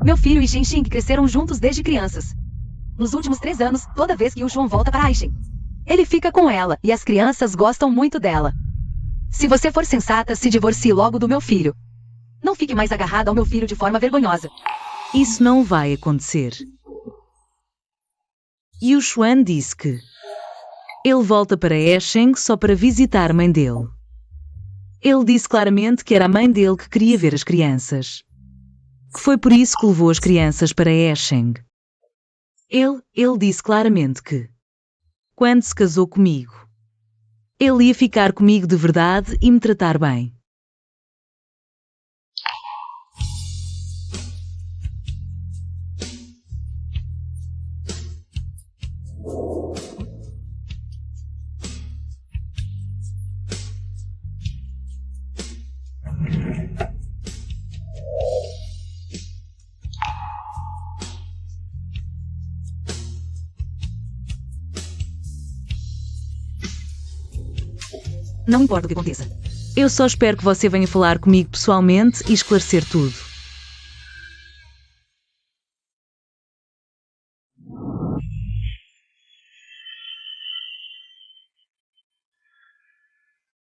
Meu filho e Xinxing cresceram juntos desde crianças. Nos últimos 3 anos, toda vez que Yuxuan volta para Aishin, ele fica com ela e as crianças gostam muito dela. Se você for sensata, se divorcie logo do meu filho. Não fique mais agarrada ao meu filho de forma vergonhosa. Isso não vai acontecer. Yuxuan disse que ele volta para Aisheng só para visitar a mãe dele. Ele disse claramente que era a mãe dele que queria ver as crianças. Que foi por isso que levou as crianças para Aisheng. Ele disse claramente que, quando se casou comigo, ele ia ficar comigo de verdade e me tratar bem. Não importa o que aconteça. Eu só espero que você venha falar comigo pessoalmente e esclarecer tudo.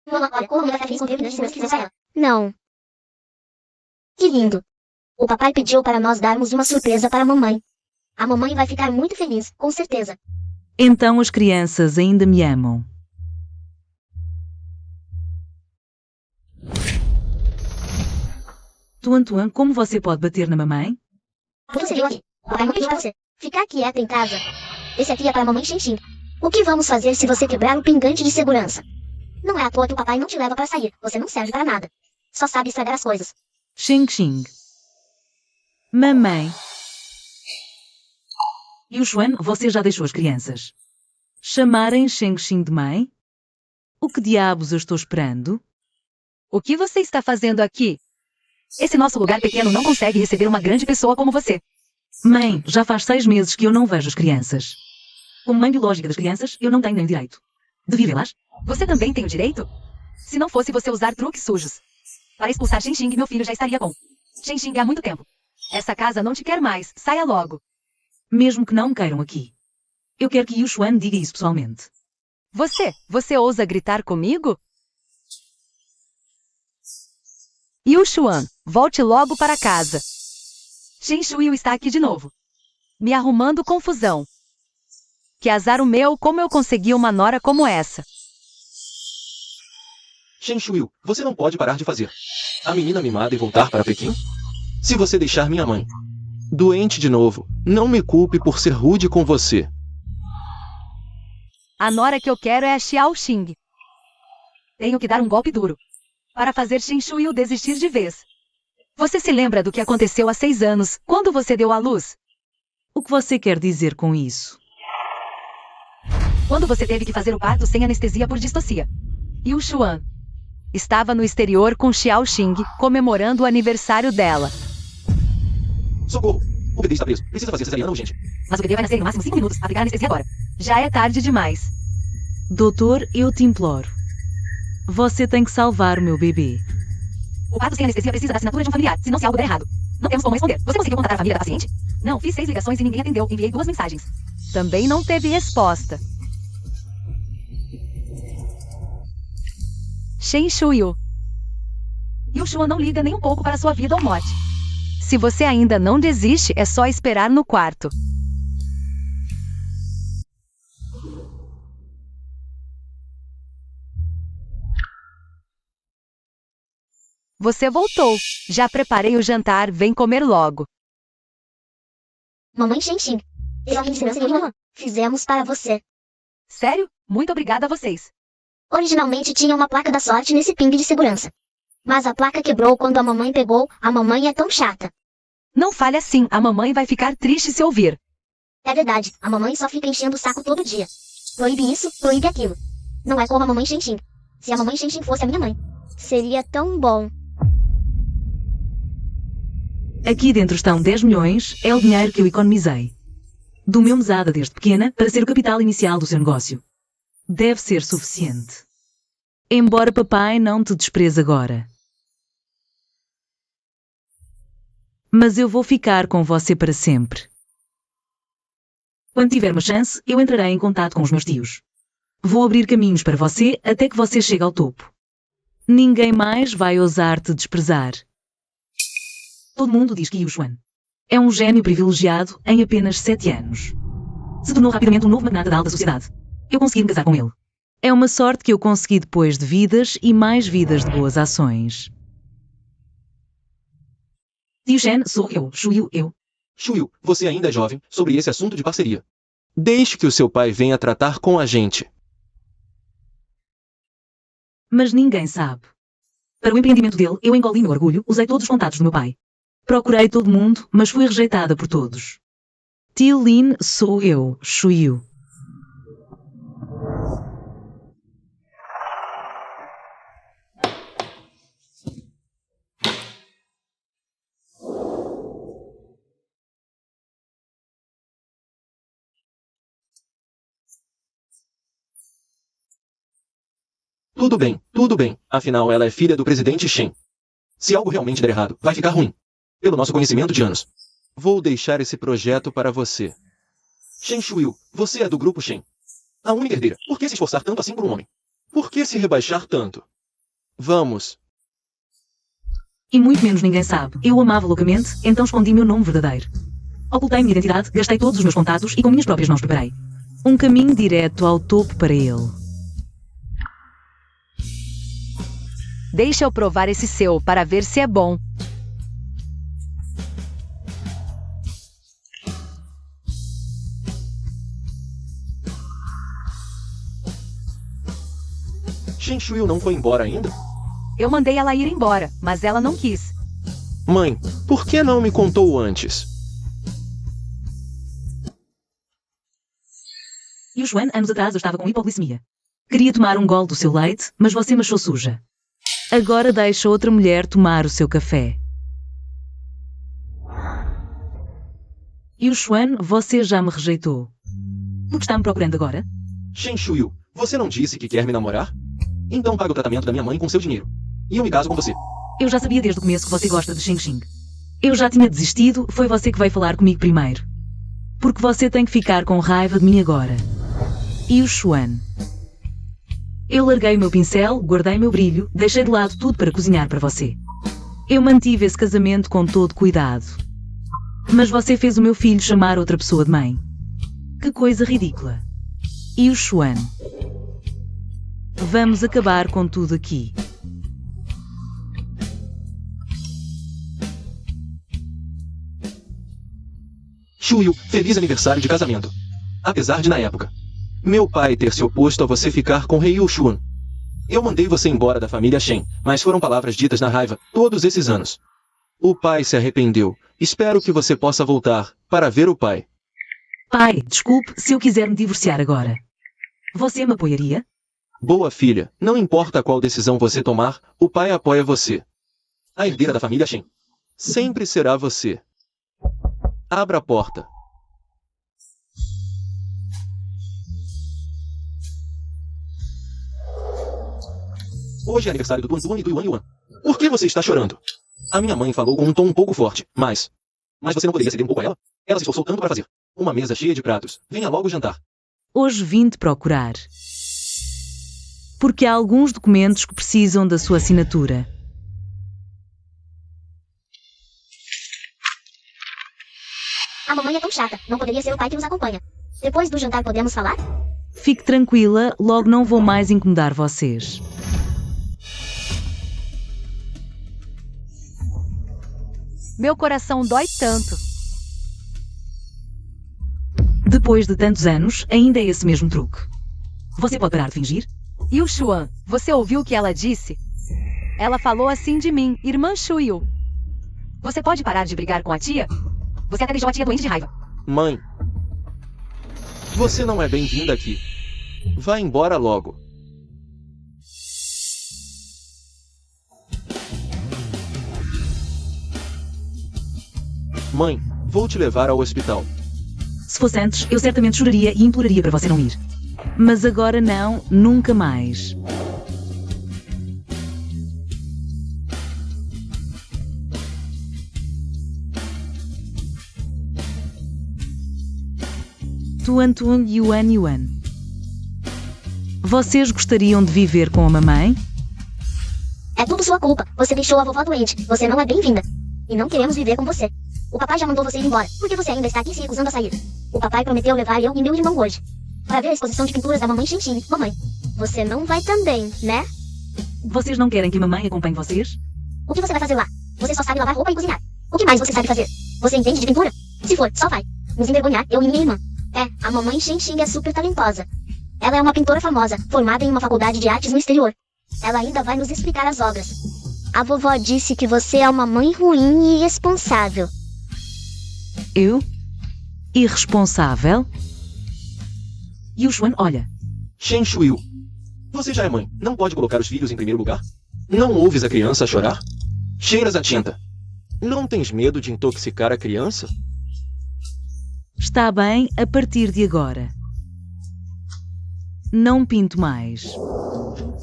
Olha, como vai ficar feliz com ter crianças se quiser ela. Não. Que lindo. O papai pediu para nós darmos uma surpresa para a mamãe. A mamãe vai ficar muito feliz, com certeza. Então as crianças ainda me amam. Tuan, como você pode bater na mamãe? O que você viu aqui? O papai não pediu para você ficar quieta em casa. Esse aqui é para a mamãe Xinxing. O que vamos fazer se você quebrar o pingante de segurança? Não é à toa que o papai não te leva para sair. Você não serve para nada. Só sabe estragar as coisas. Xinxing. Mamãe. Yuxuan, você já deixou as crianças chamarem Xinxing de mãe? O que diabos eu estou esperando? O que você está fazendo aqui? Esse nosso lugar pequeno não consegue receber uma grande pessoa como você. Mãe, já faz 6 meses que eu não vejo as crianças. Como mãe biológica das crianças, eu não tenho nem direito de vê-las. Você também tem o direito? Se não fosse você usar truques sujos para expulsar Xinxing, meu filho já estaria com Xinxing há muito tempo. Essa casa não te quer mais, saia logo. Mesmo que não me queiram aqui. Eu quero que Yuxuan diga isso pessoalmente. Você ousa gritar comigo? Yuxuan, volte logo para casa. Xinxuyu está aqui de novo, me arrumando confusão. Que azar o meu, como eu consegui uma nora como essa. Xinxuyu, você não pode parar de fazer a menina mimada e voltar para Pequim? Se você deixar minha mãe doente de novo, não me culpe por ser rude com você. A nora que eu quero é a Xiaoxing. Tenho que dar um golpe duro para fazer Xinxuyu desistir de vez. Você se lembra do que aconteceu há 6 anos, quando você deu à luz? O que você quer dizer com isso? Quando você teve que fazer o parto sem anestesia por distocia. Yuxuan estava no exterior com Xiaoxing, comemorando o aniversário dela. Socorro! O bebê está preso. Precisa fazer cesariana urgente. Mas o bebê vai nascer em no máximo 5 minutos. Aplicar anestesia agora. Já é tarde demais. Doutor, eu te imploro. Você tem que salvar o meu bebê. O parto sem anestesia precisa da assinatura de um familiar, senão se algo der errado. Não temos como responder. Você conseguiu contatar a família da paciente? Não, fiz 6 ligações e ninguém atendeu. Enviei 2 mensagens. Também não teve resposta. Xinxuyu. Yuxuan não liga nem um pouco para sua vida ou morte. Se você ainda não desiste, é só esperar no quarto. Você voltou. Já preparei o jantar, vem comer logo. Mamãe Xinxing. Exame de segurança de mamãe. Fizemos para você. Sério? Muito obrigada a vocês. Originalmente tinha uma placa da sorte nesse ping de segurança. Mas a placa quebrou quando a mamãe pegou. A mamãe é tão chata. Não fale assim, a mamãe vai ficar triste se ouvir. É verdade, a mamãe só fica enchendo o saco todo dia. Proíbe isso, proíbe aquilo. Não é como a mamãe Xinxing. Se a mamãe Xinxing fosse a minha mãe, seria tão bom. Aqui dentro estão 10 milhões, é o dinheiro que eu economizei. Do meu mesada desde pequena para ser o capital inicial do seu negócio. Deve ser suficiente. Embora papai não te despreze agora. Mas eu vou ficar com você para sempre. Quando tiver uma chance, eu entrarei em contato com os meus tios. Vou abrir caminhos para você até que você chegue ao topo. Ninguém mais vai ousar te desprezar. Todo mundo diz que Yuxuan é um gênio privilegiado em apenas 7 anos. Se tornou rapidamente um novo magnata da alta sociedade. Eu consegui me casar com ele. É uma sorte que eu consegui depois de vidas e mais vidas de boas ações. Tio Shen, sou eu, Shuyu, eu. Shuyu, você ainda é jovem sobre esse assunto de parceria. Deixe que o seu pai venha tratar com a gente. Mas ninguém sabe. Para o empreendimento dele, eu engoli meu orgulho, usei todos os contatos do meu pai. Procurei todo mundo, mas fui rejeitada por todos. Tio Lin, sou eu, Shuyu. Tudo bem. Afinal, ela é filha do presidente Shen. Se algo realmente der errado, vai ficar ruim. Pelo nosso conhecimento de anos. Vou deixar esse projeto para você. Shen Shuyu, você é do grupo Shen. A única herdeira. Por que se esforçar tanto assim por um homem? Por que se rebaixar tanto? Vamos. E muito menos ninguém sabe. Eu o amava loucamente, então escondi meu nome verdadeiro. Ocultei minha identidade, gastei todos os meus contatos e com minhas próprias mãos preparei um caminho direto ao topo para ele. Deixa eu provar esse seu para ver se é bom. Shen Shuyu não foi embora ainda? Eu mandei ela ir embora, mas ela não quis. Mãe, por que não me contou antes? Yuxuan, anos atrás eu estava com hipoglicemia. Queria tomar um gole do seu leite, mas você me achou suja. Agora deixa outra mulher tomar o seu café. Yuxuan, você já me rejeitou. Por que está me procurando agora? Shen Shuyu, você não disse que quer me namorar? Então pague o tratamento da minha mãe com seu dinheiro. E eu me caso com você. Eu já sabia desde o começo que você gosta de Xing Xing. Eu já tinha desistido, foi você que veio falar comigo primeiro. Porque você tem que ficar com raiva de mim agora. Yuxuan. Eu larguei o meu pincel, guardei meu brilho, deixei de lado tudo para cozinhar para você. Eu mantive esse casamento com todo cuidado. Mas você fez o meu filho chamar outra pessoa de mãe. Que coisa ridícula. Yuxuan. Vamos acabar com tudo aqui. Shuyu, feliz aniversário de casamento. Apesar de, na época, meu pai ter se oposto a você ficar com Rei Yuxuan. Eu mandei você embora da família Shen, mas foram palavras ditas na raiva todos esses anos. O pai se arrependeu. Espero que você possa voltar para ver o pai. Pai, desculpe se eu quiser me divorciar agora. Você me apoiaria? Boa filha, não importa qual decisão você tomar, o pai apoia você. A herdeira da família Shen sempre será você. Abra a porta. Hoje é aniversário do Duan Duan e do Yuan Yuan. Por que você está chorando? A minha mãe falou com um tom um pouco forte, mas você não poderia ceder um pouco a ela? Ela se esforçou tanto para fazer uma mesa cheia de pratos. Venha logo jantar. Hoje vim te procurar. Porque há alguns documentos que precisam da sua assinatura. A mamãe é tão chata, não poderia ser o pai que nos acompanha. Depois do jantar podemos falar? Fique tranquila, logo não vou mais incomodar vocês. Meu coração dói tanto. Depois de tantos anos, ainda é esse mesmo truque. Você pode parar de fingir? Yuxuan, você ouviu o que ela disse? Ela falou assim de mim, irmã Shuyu. Você pode parar de brigar com a tia? Você até deixou a tia doente de raiva. Mãe, você não é bem-vinda aqui. Vá embora logo. Mãe, vou te levar ao hospital. Se fosse antes, eu certamente choraria e imploraria para você não ir. Mas agora não, nunca mais. Tuan Tuan Yuan Yuan. Vocês gostariam de viver com a mamãe? É tudo sua culpa. Você deixou a vovó doente. Você não é bem-vinda. E não queremos viver com você. O papai já mandou você ir embora. Por que você ainda está aqui se recusando a sair? O papai prometeu levar eu e meu irmão hoje para ver a exposição de pinturas da mamãe Xinxin. Mamãe, você não vai também, né? Vocês não querem que mamãe acompanhe vocês? O que você vai fazer lá? Você só sabe lavar roupa e cozinhar. O que mais você sabe fazer? Você entende de pintura? Se for, só vai. Nos envergonhar, eu e minha irmã. É, a mamãe Xinxin é super talentosa. Ela é uma pintora famosa, formada em uma faculdade de artes no exterior. Ela ainda vai nos explicar as obras. A vovó disse que você é uma mãe ruim e irresponsável. Eu? Irresponsável? Yuxuan, olha. Shen Shuiu. Você já é mãe. Não pode colocar os filhos em primeiro lugar? Não ouves a criança chorar? Cheiras a tinta. Não tens medo de intoxicar a criança? Está bem a partir de agora. Não pinto mais.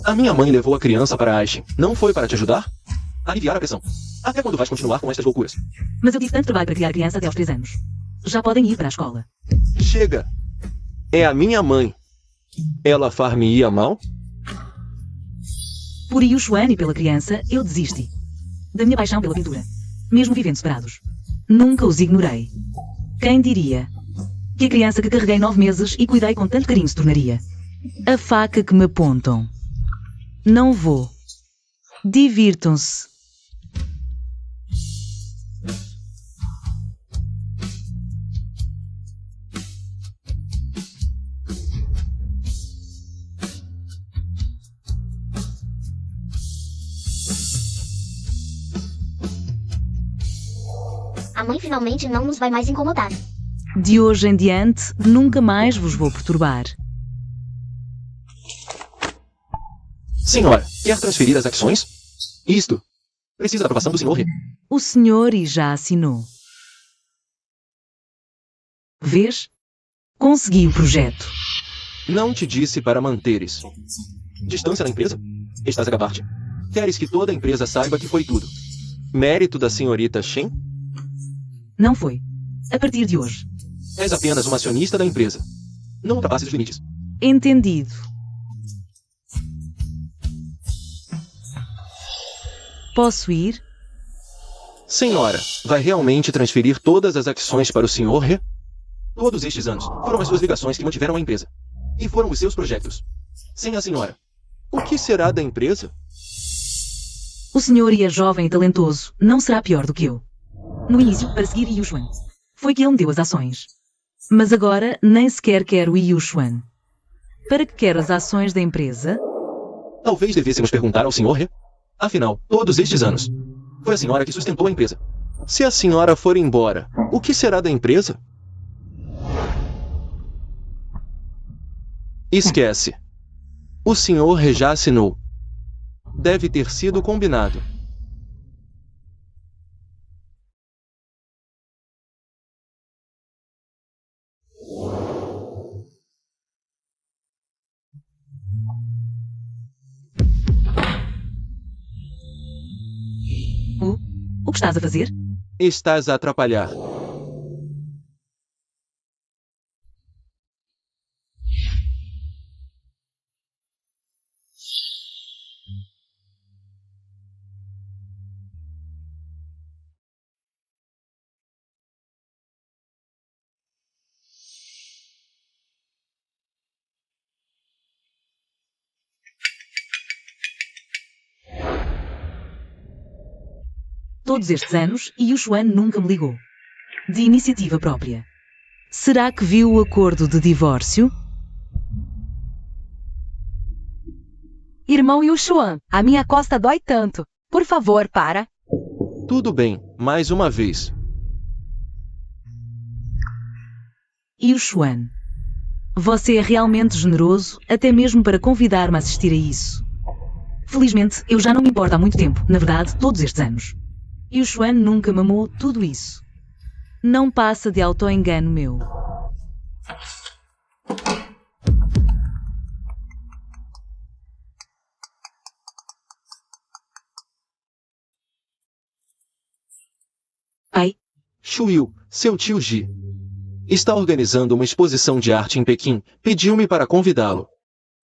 A minha mãe levou a criança para Aishin. Não foi para te ajudar? Aliviar a pressão. Até quando vais continuar com estas loucuras? Mas eu tive tanto trabalho para criar a criança até aos 3 anos. Já podem ir para a escola. Chega. É a minha mãe. Ela far-me-ia mal? Por Yuxuan e pela criança, eu desisti. Da minha paixão pela pintura. Mesmo vivendo separados. Nunca os ignorei. Quem diria que a criança que carreguei 9 meses e cuidei com tanto carinho se tornaria? A faca que me apontam. Não vou. Divirtam-se. A mãe finalmente não nos vai mais incomodar. De hoje em diante, nunca mais vos vou perturbar. Senhora, quer transferir as ações? Isto. Precisa da aprovação do senhor. O senhor e já assinou. Vês? Consegui o projeto. Não te disse para manteres distância da empresa? Estás a gabar-te? Queres que toda a empresa saiba que foi tudo mérito da senhorita Shen? Não foi. A partir de hoje. És apenas uma acionista da empresa. Não ultrapasses os limites. Entendido. Posso ir? Senhora, vai realmente transferir todas as ações para o senhor He? Todos estes anos foram as suas ligações que mantiveram a empresa. E foram os seus projetos. Sem a senhora, o que será da empresa? O senhor e é jovem e talentoso. Não será pior do que eu. No início, para seguir Yuxuan, foi que ele me deu as ações. Mas agora nem sequer quero Yuxuan. Para que quero as ações da empresa? Talvez devêssemos perguntar ao senhor He. Afinal, todos estes anos, foi a senhora que sustentou a empresa. Se a senhora for embora, o que será da empresa? Esquece. O senhor He já assinou. Deve ter sido combinado. O que estás a fazer? Estás a atrapalhar. Todos estes anos, Yuxuan nunca me ligou. De iniciativa própria. Será que viu o acordo de divórcio? Irmão Yuxuan, a minha costa dói tanto. Por favor, para. Tudo bem, mais uma vez. Yuxuan, você é realmente generoso, até mesmo para convidar-me a assistir a isso. Felizmente, eu já não me importo há muito tempo. Na verdade, todos estes anos. Yuxuan nunca mamou tudo isso. Não passa de auto-engano meu. Pai, Shuiu, seu tio Ji. está organizando uma exposição de arte em Pequim. Pediu-me para convidá-lo.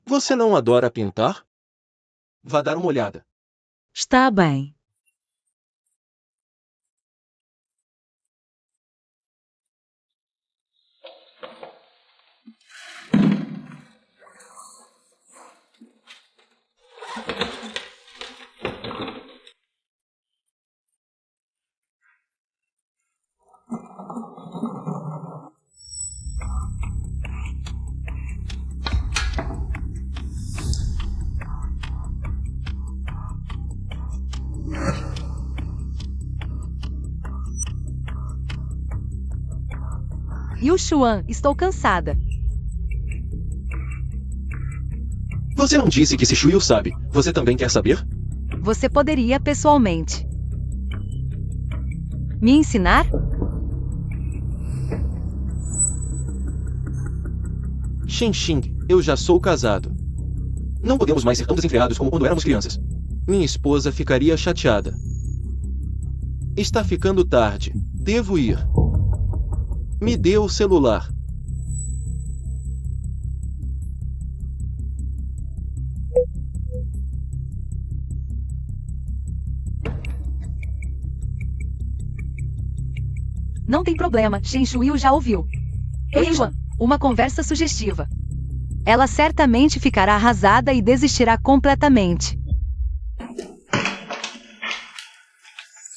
Você não adora pintar? Vá dar uma olhada. Está bem. Yuxuan, estou cansada. Você não disse que se Shuyu sabe. Você também quer saber? Você poderia pessoalmente me ensinar? Xing, eu já sou casado. Não podemos mais ser tão desenfreados como quando éramos crianças. Minha esposa ficaria chateada. Está ficando tarde. Devo ir. Me dê o celular. Não tem problema, Shen Shuyu já ouviu. Ei, Yuan, uma conversa sugestiva. Ela certamente ficará arrasada e desistirá completamente.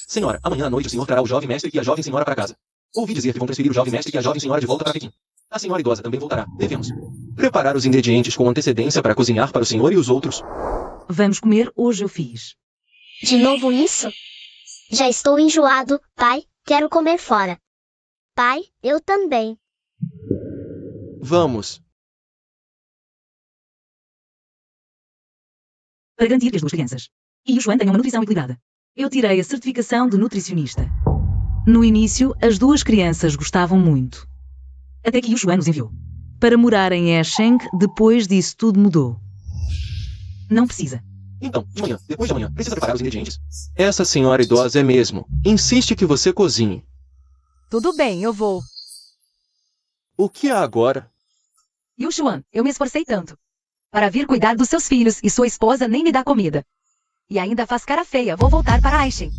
Senhora, amanhã à noite o senhor trará o jovem mestre e a jovem senhora para casa. Ouvi dizer que vão transferir o jovem mestre e a jovem senhora de volta para Pequim. A senhora idosa também voltará. Devemos preparar os ingredientes com antecedência para cozinhar para o senhor e os outros. Vamos comer, hoje eu fiz. De novo isso? Já estou enjoado, pai. Quero comer fora. Pai, eu também. Vamos. Para garantir que as duas crianças e o João tenham uma nutrição equilibrada, eu tirei a certificação de nutricionista. No início, as duas crianças gostavam muito. Até que o João nos enviou para morar em Escheng. Depois disso, tudo mudou. Não precisa. Então, de manhã, depois de amanhã, precisa preparar os ingredientes. Essa senhora idosa é mesmo. Insiste que você cozinhe. Tudo bem, eu vou. O que há agora? Yuxuan, eu me esforcei tanto para vir cuidar dos seus filhos e sua esposa nem me dá comida. E ainda faz cara feia, vou voltar para Aishen.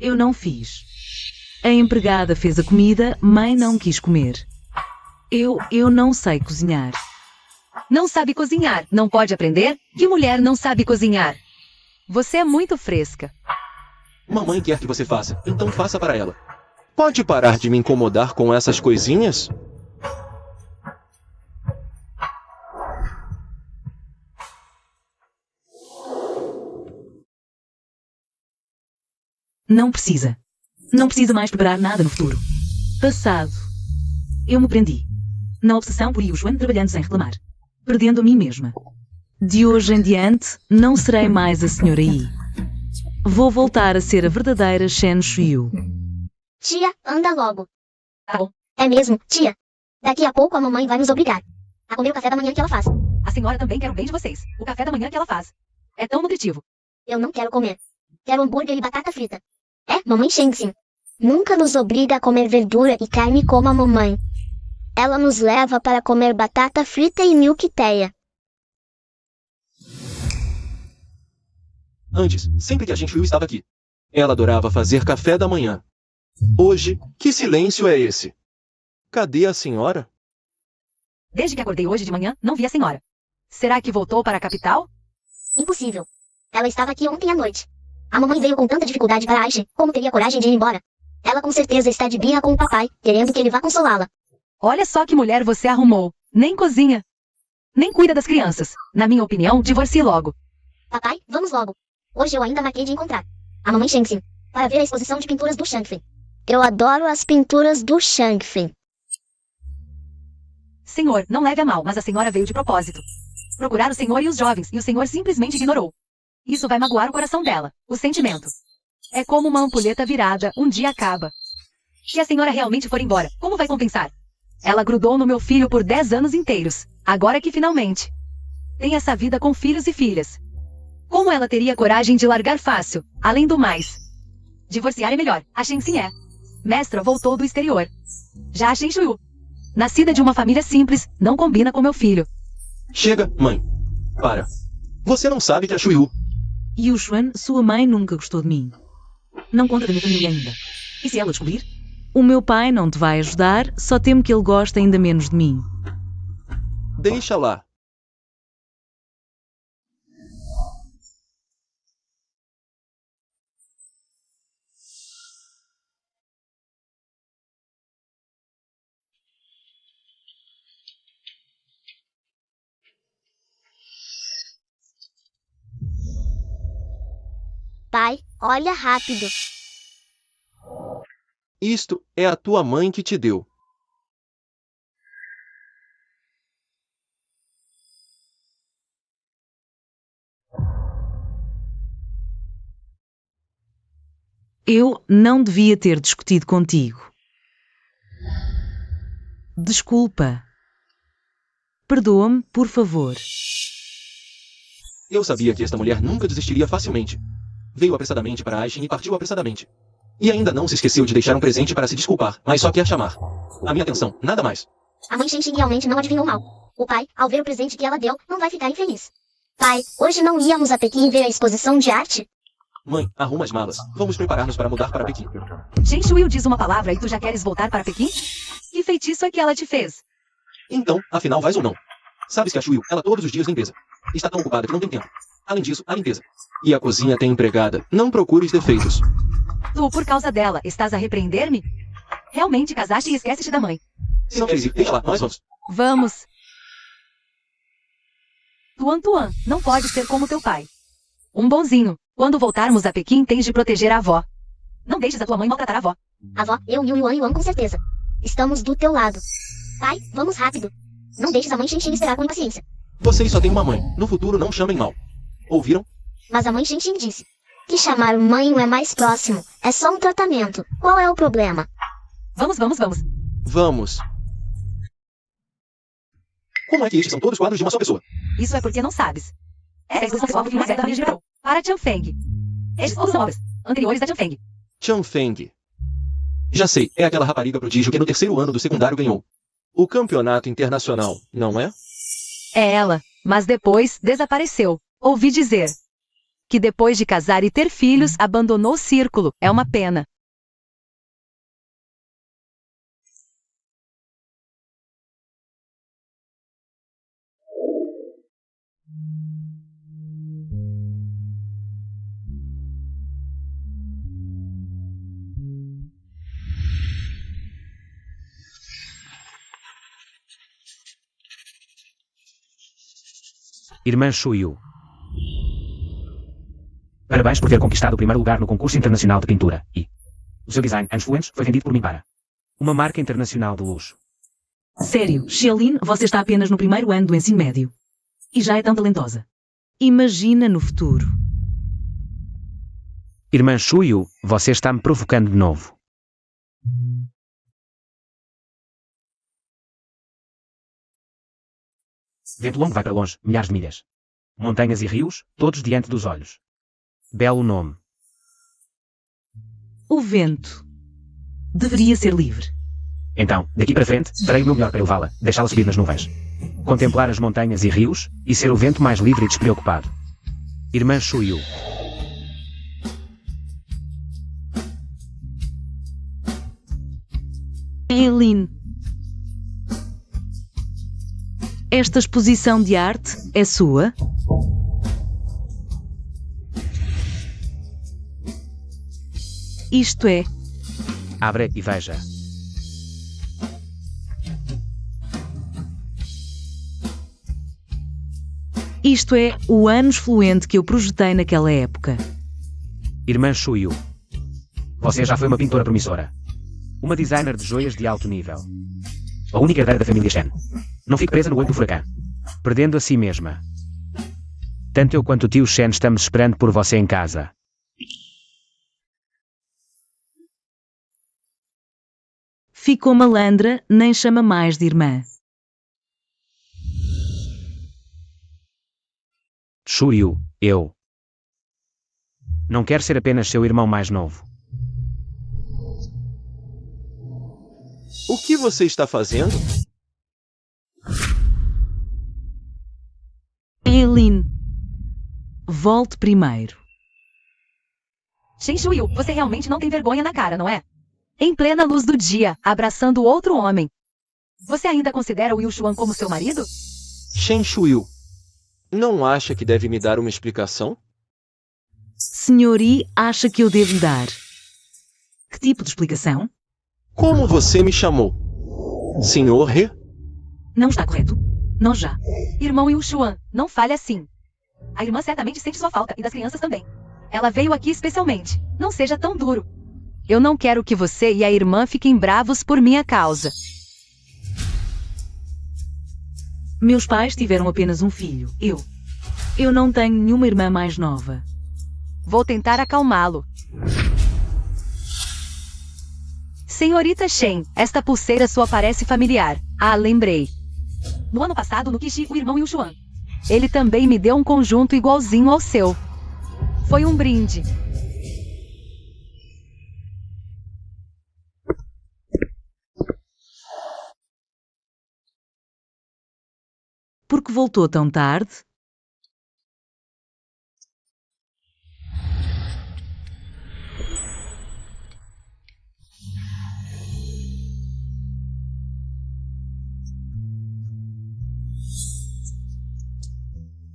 Eu não fiz. A empregada fez a comida, mãe não quis comer. Eu não sei cozinhar. Não sabe cozinhar, não pode aprender? Que mulher não sabe cozinhar? Você é muito fresca. Mamãe quer que você faça, então faça para ela. Pode parar de me incomodar com essas coisinhas? Não precisa. Não precisa mais preparar nada no futuro. Passado. Eu me prendi na obsessão por Yuxuan, trabalhando sem reclamar, perdendo a mim mesma. De hoje em diante, não serei mais a senhora Yi. Vou voltar a ser a verdadeira Shen Shuyu. Tia, anda logo. Tá bom. É mesmo, tia. Daqui a pouco a mamãe vai nos obrigar a comer o café da manhã que ela faz. A senhora também quer o bem de vocês. O café da manhã que ela faz é tão nutritivo. Eu não quero comer. Quero hambúrguer e batata frita. É, mamãe Shengxin. Nunca nos obriga a comer verdura e carne como a mamãe. Ela nos leva para comer batata frita e milk teia. Antes, sempre que a gente estava aqui, ela adorava fazer café da manhã. Hoje, que silêncio é esse? Cadê a senhora? Desde que acordei hoje de manhã, não vi a senhora. Será que voltou para a capital? Impossível. Ela estava aqui ontem à noite. A mamãe veio com tanta dificuldade para Aisha, como teria coragem de ir embora? Ela com certeza está de birra com o papai, querendo que ele vá consolá-la. Olha só que mulher você arrumou. Nem cozinha. Nem cuida das crianças. Na minha opinião, divorcie logo. Papai, vamos logo. Hoje eu ainda marquei de encontrar a mamãe Shengxin para ver a exposição de pinturas do Shangfen. Eu adoro as pinturas do Shangfen. Senhor, não leve a mal, mas a senhora veio de propósito procurar o senhor e os jovens, e o senhor simplesmente ignorou. Isso vai magoar o coração dela, o sentimento. É como uma ampulheta virada, um dia acaba. Se a senhora realmente for embora, como vai compensar? Ela grudou no meu filho por 10 anos inteiros, agora que finalmente tem essa vida com filhos e filhas. Como ela teria coragem de largar fácil? Além do mais, divorciar é melhor, a Shengxin é. Mestra voltou do exterior. Já a Shen Shuyu Nascida de uma família simples, não combina com meu filho. Chega, mãe. Para. Você não sabe que a Shuyu... Yuxuan, sua mãe nunca gostou de mim. Não conta da minha família ainda. E se ela descobrir? O meu pai não te vai ajudar, só temo que ele goste ainda menos de mim. Deixa lá. Pai, olha rápido. Isto é a tua mãe que te deu. Eu não devia ter discutido contigo. Desculpa. Perdoa-me, por favor. Eu sabia que esta mulher nunca desistiria facilmente. Veio apressadamente para Aishin e partiu apressadamente. E ainda não se esqueceu de deixar um presente para se desculpar, mas só quer chamar a minha atenção, nada mais. A mãe Shen realmente não adivinhou mal. O pai, ao ver o presente que ela deu, não vai ficar infeliz. Pai, hoje não íamos a Pequim ver a exposição de arte? Mãe, arruma as malas. Vamos preparar-nos para mudar para Pequim. Shen Shuyu diz uma palavra e tu já queres voltar para Pequim? Que feitiço é que ela te fez? Então, afinal, vais ou não? Sabes que a Shuyu, ela todos os dias limpeza. Está tão ocupada que não tem tempo. Além disso, a limpeza. E a cozinha tem empregada. Não procures defeitos. Tu, por causa dela, estás a repreender-me? Realmente casaste e esqueces da mãe. Se não queres ir, deixa lá, nós vamos. Vamos. Tuan, não pode ser como teu pai. Um bonzinho. Quando voltarmos a Pequim, tens de proteger a avó. Não deixes a tua mãe maltratar a avó. Avó, eu e o Yuan com certeza. Estamos do teu lado. Pai, vamos rápido. Não deixes a mãe Shen esperar com impaciência. Vocês só têm uma mãe. No futuro, não chamem mal. Ouviram? Mas a mãe Shen disse que chamar mãe é mais próximo. É só um tratamento. Qual é o problema? Vamos. Vamos. Como é que estes são todos quadros de uma só pessoa? Isso é porque não sabes. É a exposição pessoal do mais velho da minha geração. Para Tianfeng. Estes todos são obras anteriores da Tianfeng. Tianfeng. Já sei, é aquela rapariga prodígio que no terceiro ano do secundário ganhou o campeonato internacional, não é? É ela, mas depois desapareceu. Ouvi dizer que depois de casar e ter filhos, abandonou o círculo. É uma pena. Irmã Shuyu. Parabéns por ter conquistado o primeiro lugar no concurso internacional de pintura e o seu design Anos Fluentes foi vendido por mim para uma marca internacional de luxo. Sério, Xiaolin, você está apenas no primeiro ano do ensino médio. E já é tão talentosa. Imagina no futuro. Irmã Shuyu, você está me provocando de novo. Vento longo vai para longe, milhares de milhas. Montanhas e rios, todos diante dos olhos. Belo nome. O vento deveria ser livre. Então, daqui para frente, farei o meu melhor para levá-la, deixá-la subir nas nuvens. Contemplar as montanhas e rios, e ser o vento mais livre e despreocupado. Irmã Shuyu. Eileen. Esta exposição de arte é sua? Isto é, Abra e veja. isto é o ânus fluente que eu projetei naquela época. Irmã Shuyu. Você já foi uma pintora promissora. Uma designer de joias de alto nível. A única herdeira da família Shen. Não fique presa no olho do furacão. Perdendo a si mesma. Tanto eu quanto o tio Shen estamos esperando por você em casa. Ficou malandra, nem chama mais de irmã. Shuyu, eu. Não quero ser apenas seu irmão mais novo. O que você está fazendo? Volte primeiro. Shen Shuyu, você realmente não tem vergonha na cara, não é? Em plena luz do dia, abraçando outro homem. Você ainda considera o Yu Xuan como seu marido? Shen Shuyu, não acha que deve me dar uma explicação? Sr. Yi acha que eu devo dar. Que tipo de explicação? Como você me chamou? Senhor He? Não está correto. Nós já. Irmão Yu Xuan, não fale assim. A irmã certamente sente sua falta, e das crianças também. Ela veio aqui especialmente. Não seja tão duro. Eu não quero que você e a irmã fiquem bravos por minha causa. Meus pais tiveram apenas um filho, eu. Eu não tenho nenhuma irmã mais nova. Vou tentar acalmá-lo. Senhorita Shen, esta pulseira sua parece familiar. Ah, lembrei. No ano passado, no Kishi, o irmão Yu Xuan. Ele também me deu um conjunto igualzinho ao seu. Foi um brinde. Por que voltou tão tarde?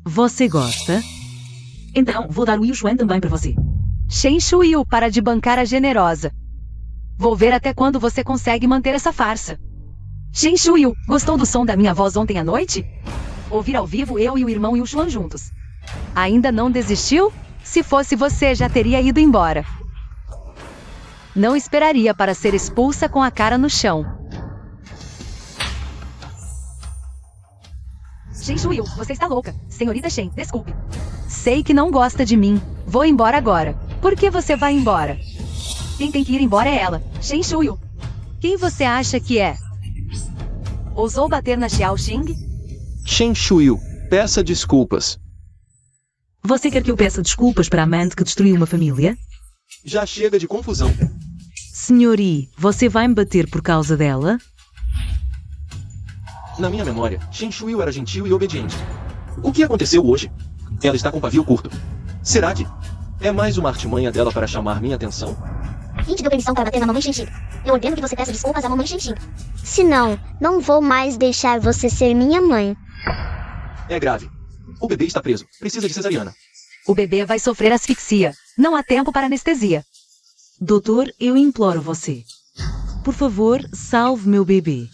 Você gosta? Então, vou dar o Yu Xuan também para você. Shen Shuyu, para de bancar a generosa. Vou ver até quando você consegue manter essa farsa. Shen Shuyu, gostou do som da minha voz ontem à noite? Ouvir ao vivo eu e o irmão Yu Xuan juntos. Ainda não desistiu? Se fosse você, já teria ido embora. Não esperaria para ser expulsa com a cara no chão. Shen Shuyu, você está louca. Senhorita Shen, desculpe. Sei que não gosta de mim. Vou embora agora. Por que você vai embora? Quem tem que ir embora é ela. Shen Shuyu. Quem você acha que é? Ousou bater na Xiao Xing? Shen Shuyu, peça desculpas. Você quer que eu peça desculpas para a amante que destruiu uma família? Já chega de confusão. Sr. Yi, você vai me bater por causa dela? Na minha memória, Shen Shuyu era gentil e obediente. O que aconteceu hoje? Ela está com pavio curto. Será que é mais uma artimanha dela para chamar minha atenção? Quem te deu permissão para bater na mamãe Shen? Eu ordeno que você peça desculpas à mamãe Shen. Senão, não vou mais deixar você ser minha mãe. É grave. O bebê está preso. Precisa de cesariana. O bebê vai sofrer asfixia. Não há tempo para anestesia. Doutor, eu imploro você. Por favor, salve meu bebê.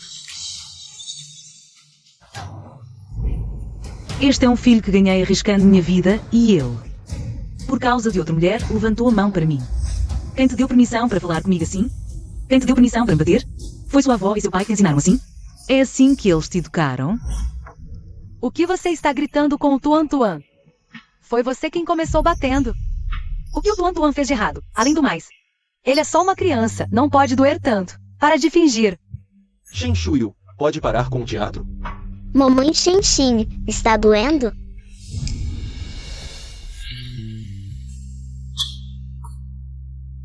Este é um filho que ganhei arriscando minha vida e ele, por causa de outra mulher, levantou a mão para mim. Quem te deu permissão para falar comigo assim? Quem te deu permissão para me bater? Foi sua avó e seu pai que te ensinaram assim? É assim que eles te educaram? O que você está gritando com o Tuan Tuan? Foi você quem começou batendo. O que o Tuan Tuan fez de errado? Além do mais, ele é só uma criança, não pode doer tanto. Para de fingir. Shen Shuyu, pode parar com o teatro? Mamãe Shen, está doendo?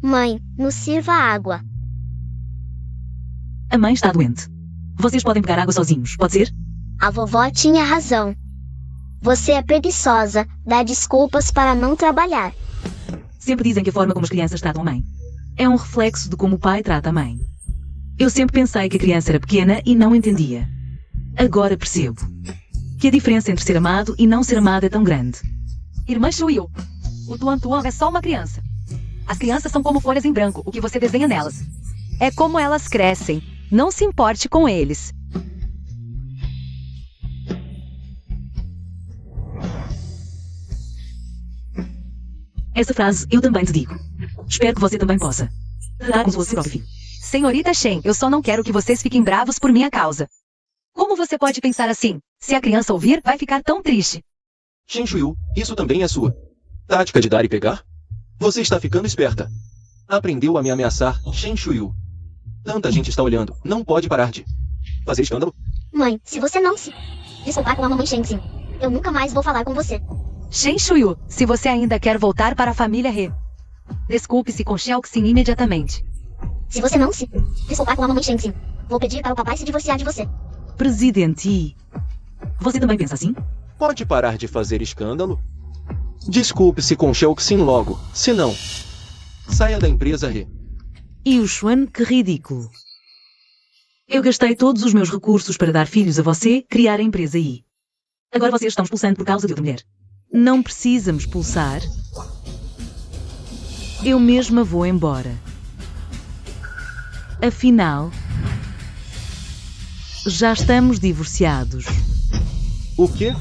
Mãe, nos sirva água. A mãe está doente. Vocês podem pegar água sozinhos, pode ser? A vovó tinha razão. Você é preguiçosa, dá desculpas para não trabalhar. Sempre dizem que a forma como as crianças tratam a mãe é um reflexo de como o pai trata a mãe. Eu sempre pensei que a criança era pequena e não entendia. Agora percebo que a diferença entre ser amado e não ser amado é tão grande. Irmã Shuyu, o Tuan Tuan é só uma criança. As crianças são como folhas em branco, o que você desenha nelas. É como elas crescem. Não se importe com eles. Essa frase eu também te digo. Espero que você também possa. Tratar como se fosse seu próprio filho. Senhorita Shen, eu só não quero que vocês fiquem bravos por minha causa. Como você pode pensar assim? Se a criança ouvir, vai ficar tão triste. Shen Shuyu, isso também é sua tática de dar e pegar? Você está ficando esperta. Aprendeu a me ameaçar, Shen Shuyu. Tanta gente está olhando, não pode parar de fazer escândalo. Mãe, se você não se desculpar com a mamãe Shen, eu nunca mais vou falar com você. Shen Shuyu, se você ainda quer voltar para a família He, desculpe-se com Xiaoxin imediatamente. Se você não se desculpar com a mamãe Shen, vou pedir para o papai se divorciar de você. Presidente Yi, você também pensa assim? Pode parar de fazer escândalo? Desculpe-se com Shelxin logo, senão... Saia da empresa He. E o Xuan, que ridículo. Eu gastei todos os meus recursos para dar filhos a você, criar a empresa I. Agora vocês estão expulsando por causa de outra mulher. Não precisa me expulsar. Eu mesma vou embora. Afinal, já estamos divorciados. O quê?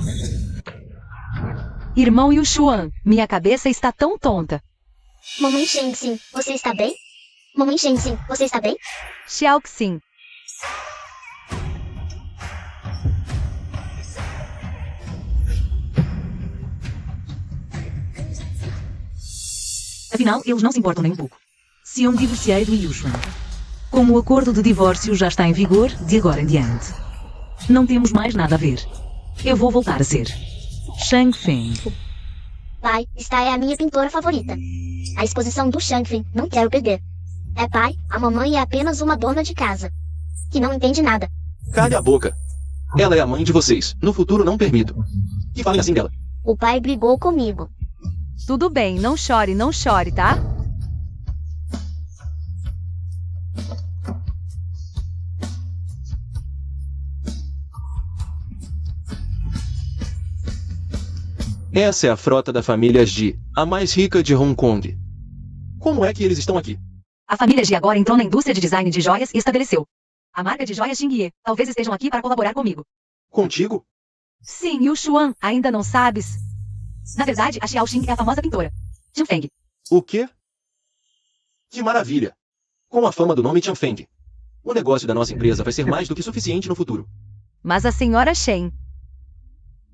Irmão Yushuan, minha cabeça está tão tonta. Mamãe Shengxin, você está bem? Mamãe Shengxin, você está bem? Xiaoxin. Afinal, eles não se importam nem um pouco. Se eu me divorciei do Yushuan. Como o acordo de divórcio já está em vigor, de agora em diante. Não temos mais nada a ver. Eu vou voltar a ser Shang Feng. Pai, esta é a minha pintora favorita. A exposição do Shangfeng, não quero perder. É pai, a mamãe é apenas uma dona de casa. Que não entende nada. Cale a boca. Ela é a mãe de vocês. No futuro não permito. Que falem assim dela. O pai brigou comigo. Tudo bem, não chore, tá? Essa é a frota da família Ji, a mais rica de Hong Kong. Como é que eles estão aqui? A família Ji agora entrou na indústria de design de joias e estabeleceu a marca de joias Jingye. Talvez estejam aqui para colaborar comigo. Contigo? Sim, Yushuan, ainda não sabes? Na verdade, a Xiaoxing é a famosa pintora. Tianfeng. O quê? Que maravilha! Com a fama do nome Tianfeng, o negócio da nossa empresa vai ser mais do que suficiente no futuro. Mas a senhora Shen.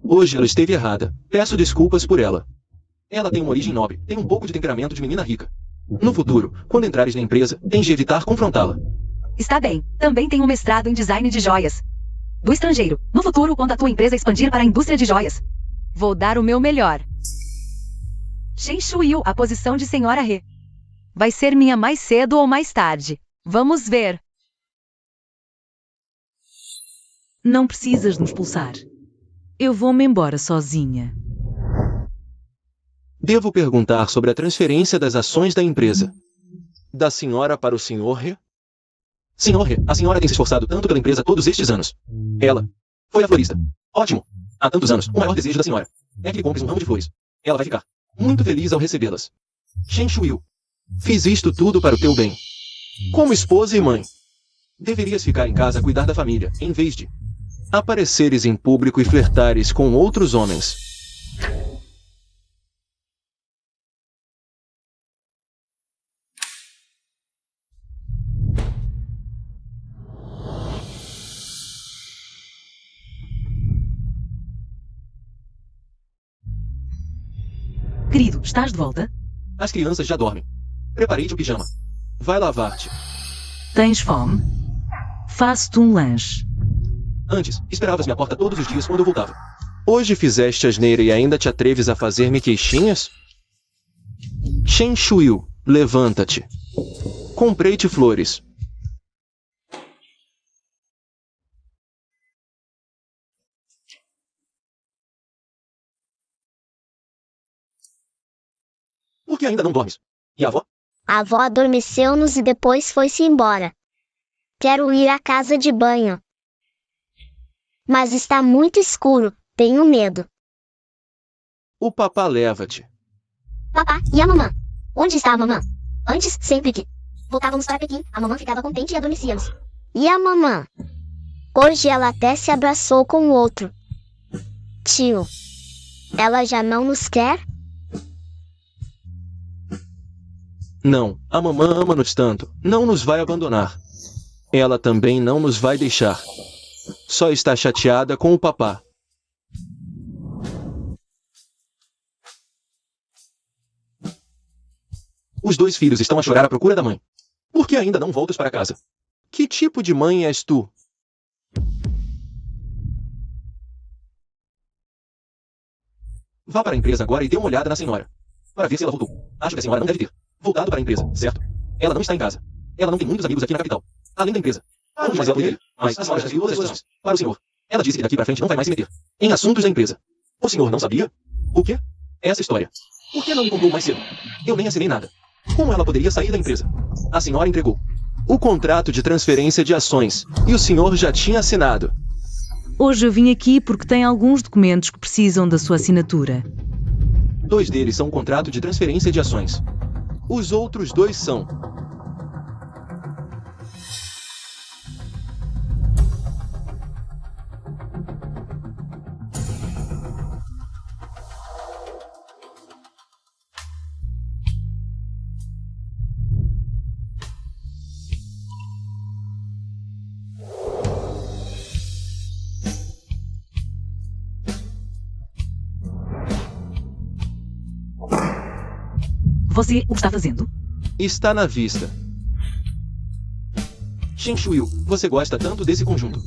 Hoje ela esteve errada. Peço desculpas por ela. Ela tem uma origem nobre, tem um pouco de temperamento de menina rica. No futuro, quando entrares na empresa, tens de evitar confrontá-la. Está bem, também tem um mestrado em design de joias. Do estrangeiro, no futuro, quando a tua empresa expandir para a indústria de joias. Vou dar o meu melhor. Shen Shuyu, a posição de senhora He. Vai ser minha mais cedo ou mais tarde. Vamos ver. Não precisas de me expulsar. Eu vou-me embora sozinha. Devo perguntar sobre a transferência das ações da empresa. Da senhora para o senhor He? Senhor He, a senhora tem se esforçado tanto pela empresa todos estes anos. Ela foi a florista. Ótimo. Há tantos anos, o maior desejo da senhora é que lhe compres um ramo de flores. Ela vai ficar muito feliz ao recebê-las. Shen Shuyu, fiz isto tudo para o teu bem. Como esposa e mãe. Deverias ficar em casa a cuidar da família, em vez de apareceres em público e flertares com outros homens. Querido, estás de volta? As crianças já dormem. Preparei-te o pijama. Vai lavar-te. Tens fome? Faço-te um lanche. Antes, esperavas-me à porta todos os dias quando eu voltava. Hoje fizeste asneira e ainda te atreves a fazer-me queixinhas? Shen Shuyu, levanta-te. Comprei-te flores. Por que ainda não dormes? E a avó? A avó adormeceu-nos e depois foi-se embora. Quero ir à casa de banho. Mas está muito escuro, tenho medo. O papá leva-te. Papá, e a mamã? Onde está a mamã? Antes, sempre que voltávamos para Pequim, a mamã ficava contente e adormecíamos. E a mamã? Hoje ela até se abraçou com o outro. Tio, ela já não nos quer? Não, a mamã ama-nos tanto, não nos vai abandonar. Ela também não nos vai deixar. Só está chateada com o papá. Os dois filhos estão a chorar à procura da mãe. Por que ainda não voltas para casa? Que tipo de mãe és tu? Vá para a empresa agora e dê uma olhada na senhora, para ver se ela voltou. Acho que a senhora não deve ter voltado para a empresa, certo? Ela não está em casa. Ela não tem muitos amigos aqui na capital, além da empresa. Mas ela poderia. Mas a senhora já viu outras questões. Para o senhor. Ela disse que daqui para frente não vai mais se meter em assuntos da empresa. O senhor não sabia? O quê? essa história. Por que não me contou mais cedo? Eu nem assinei nada. Como ela poderia sair da empresa? A senhora entregou o contrato de transferência de ações, e o senhor já tinha assinado. Hoje eu vim aqui porque tem alguns documentos que precisam da sua assinatura. 2 deles são um contrato de transferência de ações. Os outros 2 são... Você o está fazendo? Está na vista. Shen Shuyu, você gosta tanto desse conjunto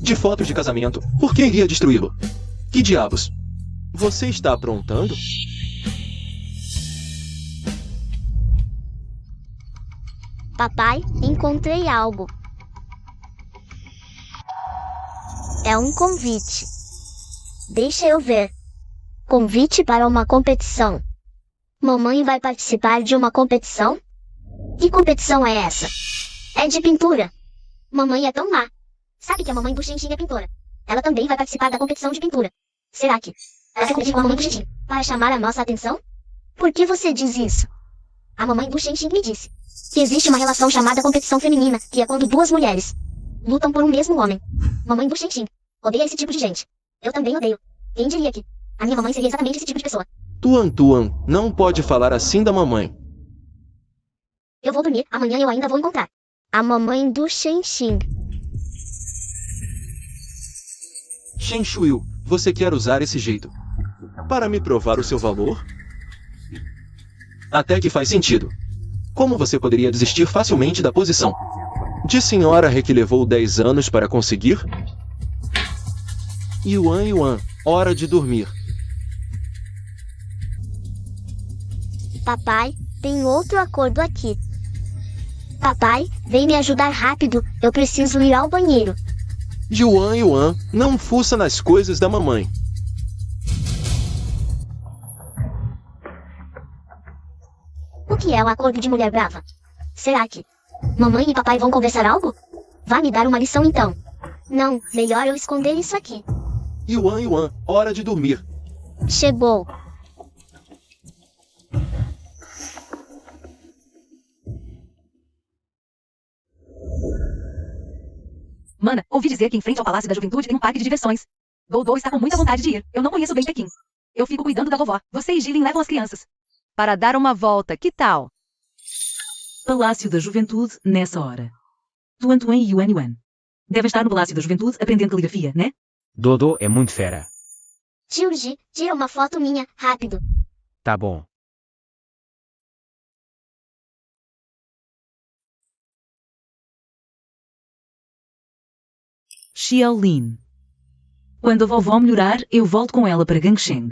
de fotos de casamento, por que iria destruí-lo? Que diabos? Você está aprontando? Papai, encontrei algo. É um convite. Deixa eu ver. Convite para uma competição. Mamãe vai participar de uma competição? Que competição é essa? É de pintura. Mamãe é tão má. Sabe que a mamãe do Xinxin é pintora. Ela também vai participar da competição de pintura. Será que ela se competir com a mamãe do Xinxin para chamar a nossa atenção? Por que você diz isso? A mamãe do Xinxin me disse que existe uma relação chamada competição feminina, que é quando 2 mulheres lutam por um mesmo homem. Mamãe do Xinxin odeia esse tipo de gente. Eu também odeio. Quem diria que a minha mamãe seria exatamente esse tipo de pessoa? Tuan, não pode falar assim da mamãe. Eu vou dormir, amanhã eu ainda vou encontrar a mamãe do Xinxin. Shen Shuyu, você quer usar esse jeito para me provar o seu valor? Até que faz sentido. Como você poderia desistir facilmente da posição de senhora que levou 10 anos para conseguir? Yuan, hora de dormir. Papai, tem outro acordo aqui. Papai, vem me ajudar rápido, eu preciso ir ao banheiro. Yuan, não fuça nas coisas da mamãe. O que é o acordo de mulher brava? Será que mamãe e papai vão conversar algo? Vai me dar uma lição então. Não, melhor eu esconder isso aqui. Yuan, hora de dormir. Chegou. Mana, ouvi dizer que em frente ao Palácio da Juventude tem um parque de diversões. Doudou está com muita vontade de ir. Eu não conheço bem Pequim. Eu fico cuidando da vovó. Você e Jilin levam as crianças para dar uma volta. Que tal? Palácio da Juventude, nessa hora. Tuan e Yuan. Devem estar no Palácio da Juventude aprendendo caligrafia, né? Dodô é muito fera. Tio Ji, tira uma foto minha, rápido. Tá bom. Xiaolin. Quando a vovó melhorar, eu volto com ela para Gangsheng.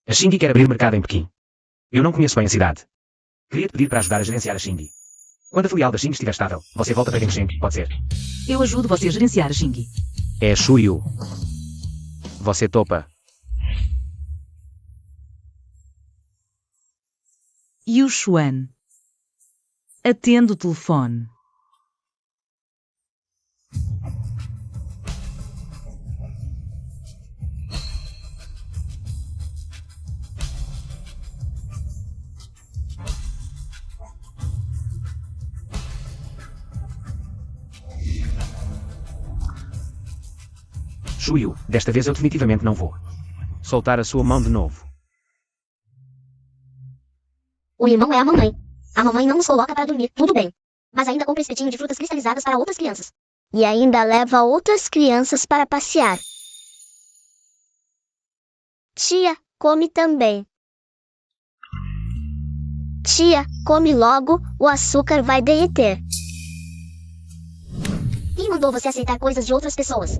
A Xingyi quer abrir mercado em Pequim. Eu não conheço bem a cidade. Queria te pedir para ajudar a gerenciar a Xingyi. Quando a filial da Xingyi estiver estável, você volta para Gangsheng, pode ser? Eu ajudo você a gerenciar a Xingyi. É Shuyu. Você topa. Yushuan. Atende o telefone. Shuyu, desta vez eu definitivamente não vou. Soltar a sua mão de novo. O irmão é a mamãe. A mamãe não nos coloca para dormir, tudo bem. Mas ainda compra espetinho de frutas cristalizadas para outras crianças. E ainda leva outras crianças para passear. Tia, come também. Tia, come logo, o açúcar vai derreter. Quem mandou você aceitar coisas de outras pessoas?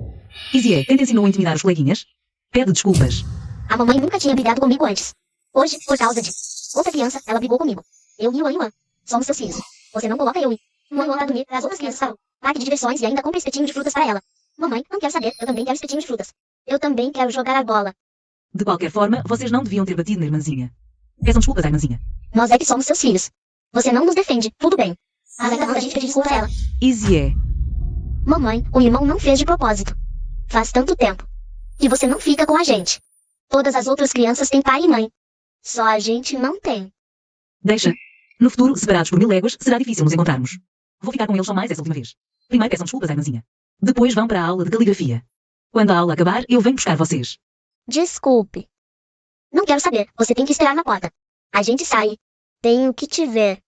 Izie, quem te ensinou a intimidar os coleguinhas? Pede desculpas. A mamãe nunca tinha brigado comigo antes. Hoje, por causa de outra criança, ela brigou comigo. Eu e Yuan somos seus filhos. Você não coloca eu e Yuan pra dormir para as outras crianças para o parque de diversões e ainda compra espetinho de frutas para ela. Mamãe, não quero saber, eu também quero espetinho de frutas. Eu também quero jogar a bola. De qualquer forma, vocês não deviam ter batido na irmãzinha. Peçam desculpas à irmãzinha. Nós é que somos seus filhos. Você não nos defende, tudo bem. Mas ainda manda a gente pedir desculpa a ela. Easy é. Mamãe, o irmão não fez de propósito. Faz tanto tempo. Que você não fica com a gente. Todas as outras crianças têm pai e mãe. Só a gente não tem. Deixa. No futuro, separados por 1000 léguas, será difícil nos encontrarmos. Vou ficar com eles só mais essa última vez. Primeiro peçam desculpas à irmãzinha. Depois vão para a aula de caligrafia. Quando a aula acabar, eu venho buscar vocês. Desculpe. Não quero saber. Você tem que esperar na porta. A gente sai. Tenho que te ver.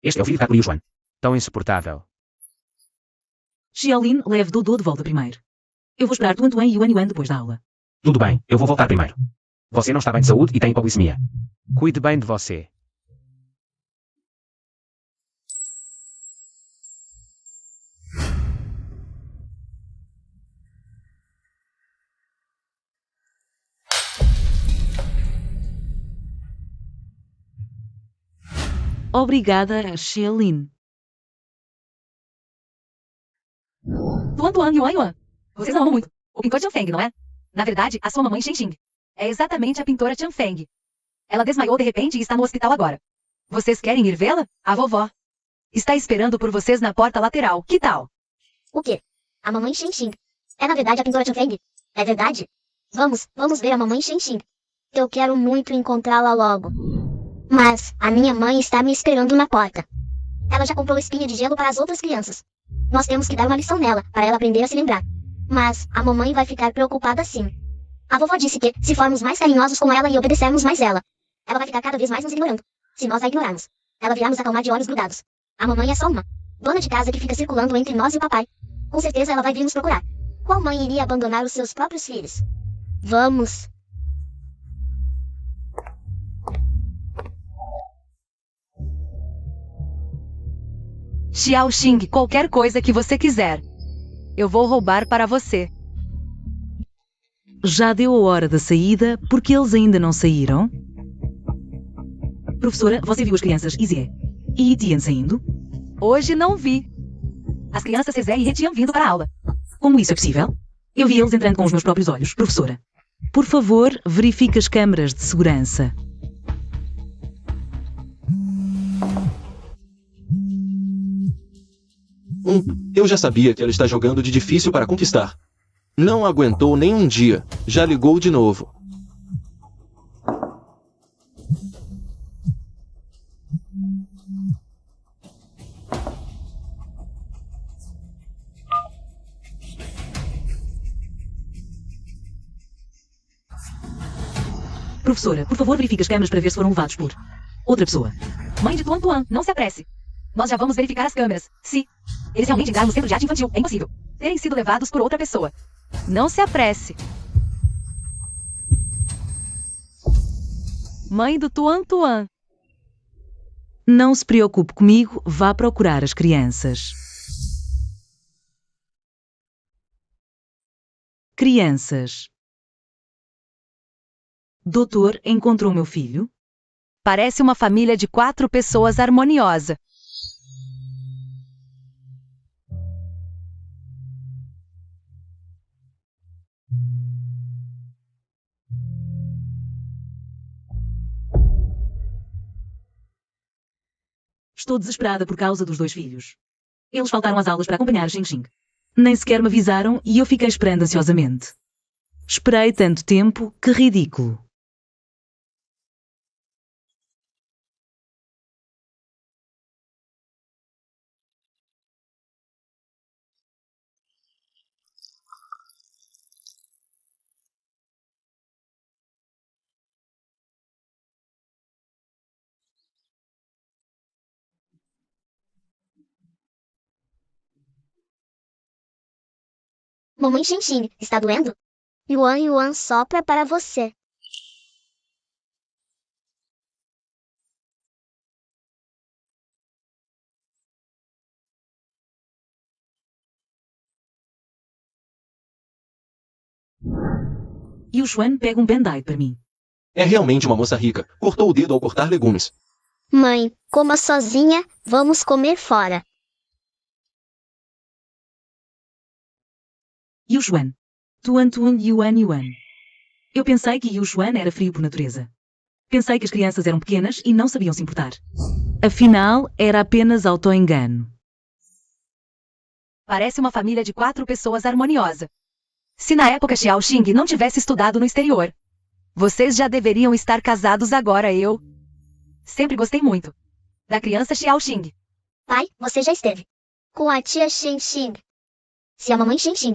Este é o filho da Liu Xuan. Tão insuportável. Xiaolin, leve Dodô de volta primeiro. Eu vou esperar Tuan Tuan e Yuan Yuan depois da aula. Tudo bem, eu vou voltar primeiro. Você não está bem de saúde e tem hipoglicemia. Cuide bem de você. Obrigada, Xiaolin. Tuan Tuan e Yuan Yuan. Vocês não amam muito. O pintor Chanfeng, não é? Na verdade, a sua mamãe Shenxing. É exatamente a pintora Chanfeng. Ela desmaiou de repente e está no hospital agora. Vocês querem ir vê-la? A vovó está esperando por vocês na porta lateral. Que tal? O quê? A mamãe Shenxing. É na verdade a pintora Chanfeng? É verdade? Vamos ver a mamãe Shenxing. Eu quero muito encontrá-la logo. Mas a minha mãe está me esperando na porta. Ela já comprou espinha de gelo para as outras crianças. Nós temos que dar uma lição nela, para ela aprender a se lembrar. Mas a mamãe vai ficar preocupada sim. A vovó disse que, se formos mais carinhosos com ela e obedecermos mais ela vai ficar cada vez mais nos ignorando. Se nós a ignorarmos, ela virá nos acalmar de olhos grudados. A mamãe é só uma dona de casa que fica circulando entre nós e o papai. Com certeza ela vai vir nos procurar. Qual mãe iria abandonar os seus próprios filhos? Vamos. Xiaoxing, qualquer coisa que você quiser. Eu vou roubar para você. Já deu a hora da saída, porque eles ainda não saíram? Professora, você viu as crianças Izie e Tian saindo? Hoje não vi. As crianças Cezé e He tinham vindo para a aula. Como isso é possível? Eu vi eles entrando com os meus próprios olhos, professora. Por favor, verifique as câmaras de segurança. Eu já sabia que ela está jogando de difícil para conquistar. Não aguentou nem um dia. Já ligou de novo. Professora, por favor, verifique as câmaras para ver se foram levados por outra pessoa. Mãe de Tuan Tuan, não se apresse. Nós já vamos verificar as câmeras. Se eles realmente entraram no centro de arte infantil, é impossível terem sido levados por outra pessoa. Não se apresse. Mãe do Tuan Tuan. Não se preocupe comigo, vá procurar as crianças. Crianças. Doutor, encontrou meu filho? Parece uma família de 4 pessoas harmoniosa. Estou desesperada por causa dos 2 filhos. Eles faltaram às aulas para acompanhar Xing. Nem sequer me avisaram e eu fiquei esperando ansiosamente. Esperei tanto tempo, que ridículo. Mamãe Shenxing, está doendo? Yuan Yuan sopra para você. E o Xuan pega um band-aid para mim. É realmente uma moça rica. Cortou o dedo ao cortar legumes. Mãe, coma sozinha, vamos comer fora. E o Xuan? Tuan Tuan Yuan Yuan. Eu pensei que Yu Xuan era frio por natureza. Pensei que as crianças eram pequenas e não sabiam se importar. Afinal, era apenas auto-engano. Parece uma família de 4 pessoas harmoniosa. Se na época Xiao Xing não tivesse estudado no exterior, vocês já deveriam estar casados agora. Eu sempre gostei muito da criança Xiao Xing. Pai, você já esteve com a tia Shen Xing. Se a mamãe Shen Xing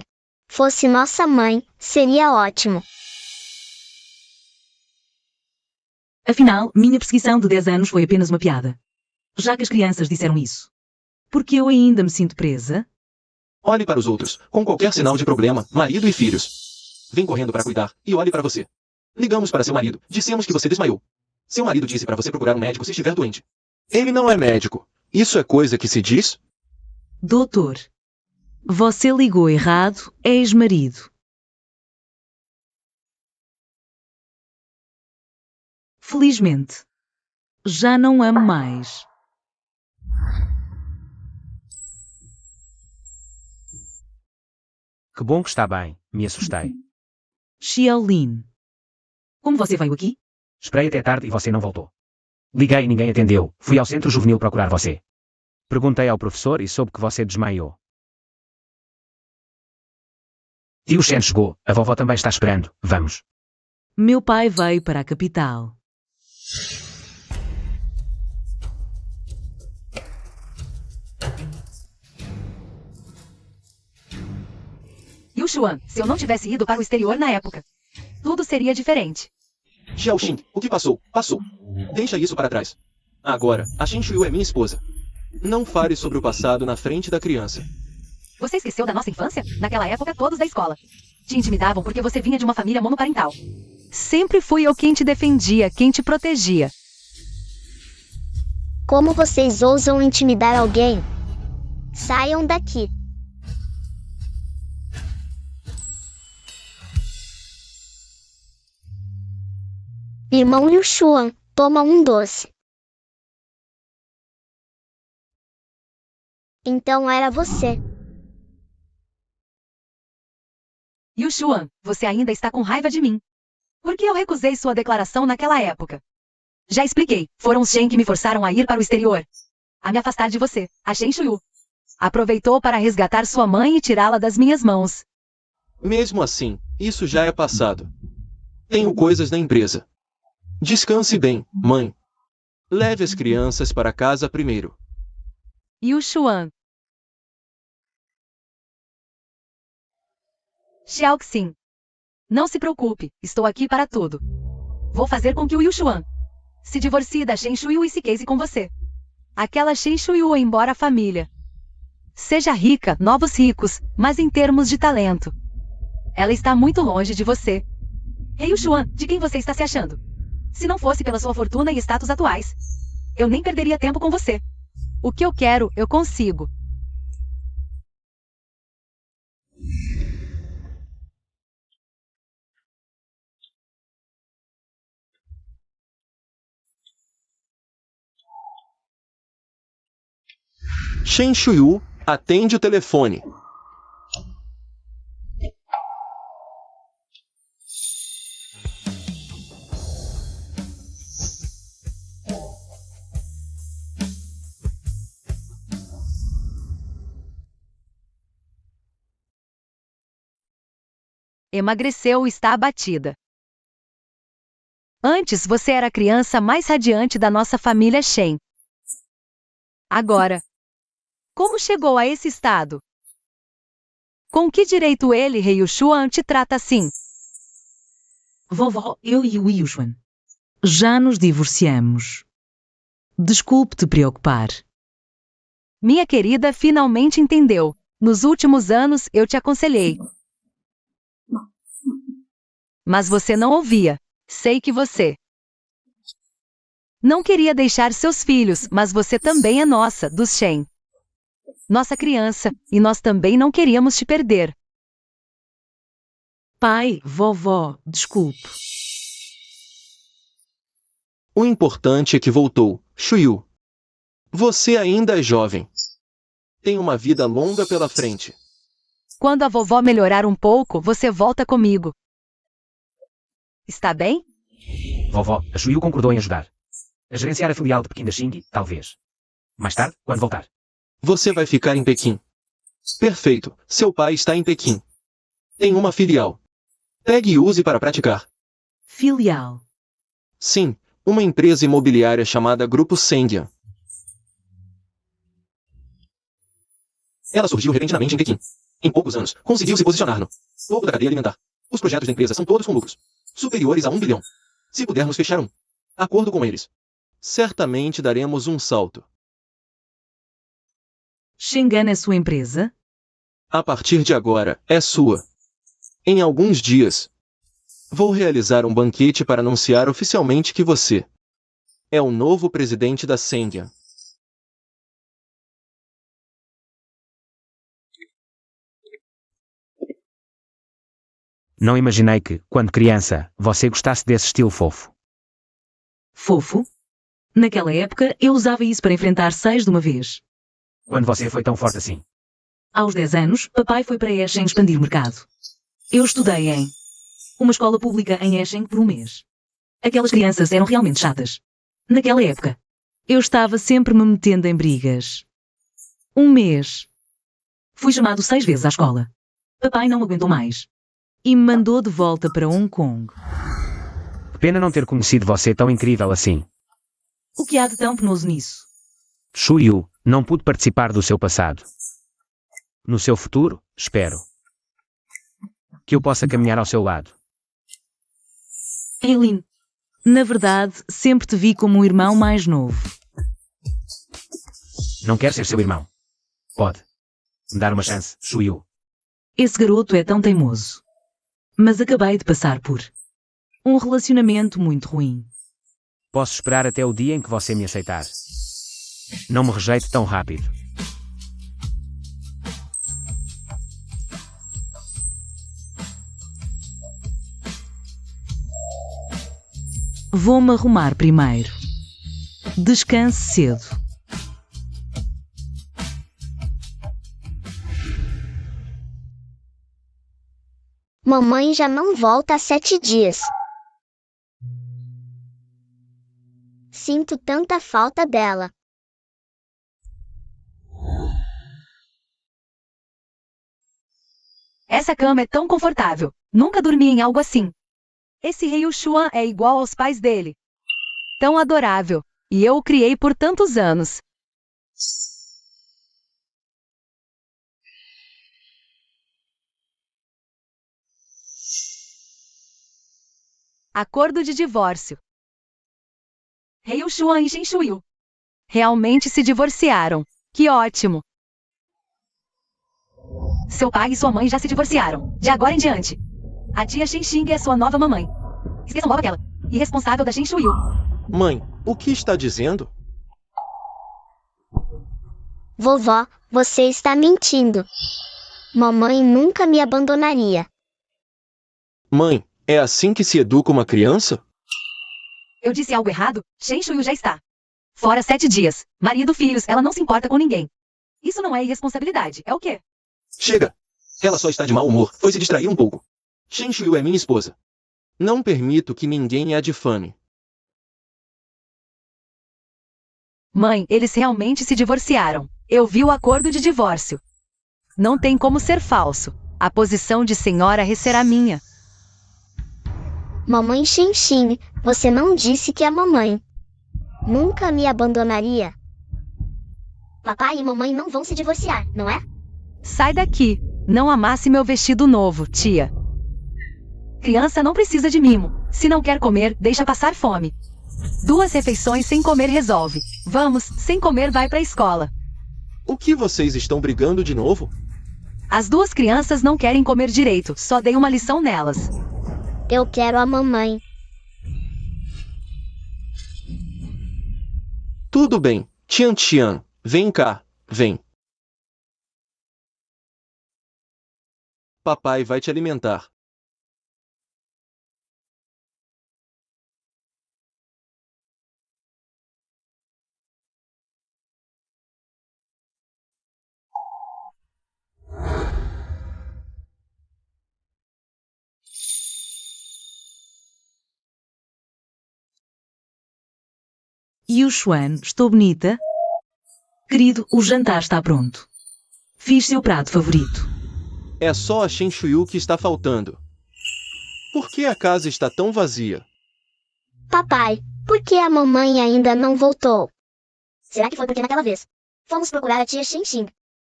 fosse nossa mãe, seria ótimo. Afinal, minha perseguição de 10 anos foi apenas uma piada. Já que as crianças disseram isso. Porque eu ainda me sinto presa? Olhe para os outros, com qualquer sinal de problema, marido e filhos. Vem correndo para cuidar, e olhe para você. Ligamos para seu marido, dissemos que você desmaiou. Seu marido disse para você procurar um médico se estiver doente. Ele não é médico. Isso é coisa que se diz? Doutor, você ligou errado, ex-marido. Felizmente, já não amo mais. Que bom que está bem. Me assustei. Xiaolin. Como você veio aqui? Esperei até tarde e você não voltou. Liguei e ninguém atendeu. Fui ao centro juvenil procurar você. Perguntei ao professor e soube que você desmaiou. Tio Shen chegou. A vovó também está esperando. Vamos. Meu pai veio para a capital. Yu Xuan, se eu não tivesse ido para o exterior na época, tudo seria diferente. Xiao Xing, o que passou? Passou. Deixa isso para trás. Agora, a Shen Shuyu é minha esposa. Não fale sobre o passado na frente da criança. Você esqueceu da nossa infância? Naquela época, todos da escola te intimidavam porque você vinha de uma família monoparental. Sempre fui eu quem te defendia, quem te protegia. Como vocês ousam intimidar alguém? Saiam daqui. Irmão Liu Xuan, toma um doce. Então era você. Yu Xuan, você ainda está com raiva de mim. Por que eu recusei sua declaração naquela época? Já expliquei, foram os Shen que me forçaram a ir para o exterior. A me afastar de você, a Shen Shuyu. Aproveitou para resgatar sua mãe e tirá-la das minhas mãos. Mesmo assim, isso já é passado. Tenho coisas na empresa. Descanse bem, mãe. Leve as crianças para casa primeiro. Yu Xuan. Xiaoxin. Não se preocupe, estou aqui para tudo. Vou fazer com que o Yu Xuan se divorcie da Shen Shuyu e se case com você. Aquela Shen Shuyu embora a família seja rica, novos ricos, mas em termos de talento, ela está muito longe de você. Ei, Yu Xuan, de quem você está se achando? Se não fosse pela sua fortuna e status atuais, eu nem perderia tempo com você. O que eu quero, eu consigo. Shen Shuyu, atende o telefone. Emagreceu e está abatida. Antes você era a criança mais radiante da nossa família Shen. Agora, como chegou a esse estado? Com que direito ele, Rei Yu Xuan, te trata assim? Vovó, eu e o Yu Xuan já nos divorciamos. Desculpe te preocupar. Minha querida finalmente entendeu. Nos últimos anos eu te aconselhei. Mas você não ouvia. Sei que você não queria deixar seus filhos, mas você também é nossa, dos Shen. Nossa criança, e nós também não queríamos te perder. Pai, vovó, desculpe. O importante é que voltou, Shuyu. Você ainda é jovem. Tem uma vida longa pela frente. Quando a vovó melhorar um pouco, você volta comigo. Está bem? Vovó, a Shuyu concordou em ajudar. A gerenciar a filial de Pequim da Xing, talvez. Mais tarde, quando voltar. Você vai ficar em Pequim. Perfeito, seu pai está em Pequim. Tem uma filial. Pegue e use para praticar. Filial. Sim, uma empresa imobiliária chamada Grupo Sengyan. Ela surgiu repentinamente em Pequim. Em poucos anos, conseguiu se posicionar no topo da cadeia alimentar. Os projetos da empresa são todos com lucros superiores a 1 bilhão. Se pudermos fechar um acordo com eles, certamente daremos um salto. Shengan é sua empresa? A partir de agora, é sua. Em alguns dias, vou realizar um banquete para anunciar oficialmente que você é o novo presidente da Sengyan. Não imaginei que, quando criança, você gostasse desse estilo fofo. Fofo? Naquela época, eu usava isso para enfrentar 6 de uma vez. Quando você foi tão forte assim. Aos 10 anos, papai foi para Eschen expandir o mercado. Eu estudei em uma escola pública em Eschen por um mês. Aquelas crianças eram realmente chatas. Naquela época, eu estava sempre me metendo em brigas. Um mês. Fui chamado 6 vezes à escola. Papai não aguentou mais. E me mandou de volta para Hong Kong. Pena não ter conhecido você tão incrível assim. O que há de tão penoso nisso? Shuyu, não pude participar do seu passado. No seu futuro, espero que eu possa caminhar ao seu lado. Eileen, na verdade, sempre te vi como um irmão mais novo. Não quer ser seu irmão. Pode me dar uma chance, Shuyu. Esse garoto é tão teimoso. Mas acabei de passar por um relacionamento muito ruim. Posso esperar até o dia em que você me aceitar. Não me rejeite tão rápido. Vou-me arrumar primeiro. Descanse cedo. Mamãe já não volta há 7 dias. Sinto tanta falta dela. Essa cama é tão confortável. Nunca dormi em algo assim. Esse rei Xuan é igual aos pais dele. Tão adorável. E eu o criei por tantos anos. Acordo de divórcio. Rei Xuan e Shen Shuyu realmente se divorciaram. Que ótimo! Seu pai e sua mãe já se divorciaram. De agora em diante. A tia Shen Xing é sua nova mamãe. Esqueçam logo aquela. Irresponsável da Shen Shuyu. Mãe, o que está dizendo? Vovó, você está mentindo. Mamãe nunca me abandonaria. Mãe, é assim que se educa uma criança? Eu disse algo errado? Shen Shuyu já está fora 7 dias. Marido, filhos, ela não se importa com ninguém. Isso não é irresponsabilidade, é o quê? Chega! Ela só está de mau humor, foi se distrair um pouco. Shen Shuyu é minha esposa. Não permito que ninguém a difame. Mãe, eles realmente se divorciaram. Eu vi o acordo de divórcio. Não tem como ser falso. A posição de senhora será minha. Mamãe Xinxin, você não disse que a mamãe nunca me abandonaria. Papai e mamãe não vão se divorciar, não é? Sai daqui. Não amasse meu vestido novo, tia. Criança não precisa de mimo. Se não quer comer, deixa passar fome. 2 refeições sem comer resolve. Vamos, sem comer vai pra escola. O que vocês estão brigando de novo? As 2 crianças não querem comer direito, só dei uma lição nelas. Eu quero a mamãe. Tudo bem, Tian Tian, vem cá, vem. Papai vai te alimentar. Yuxuan, estou bonita? Querido, o jantar está pronto. Fiz seu prato favorito. É só a Shen Shuyu que está faltando. Por que a casa está tão vazia? Papai, por que a mamãe ainda não voltou? Será que foi porque naquela vez fomos procurar a tia Xinxing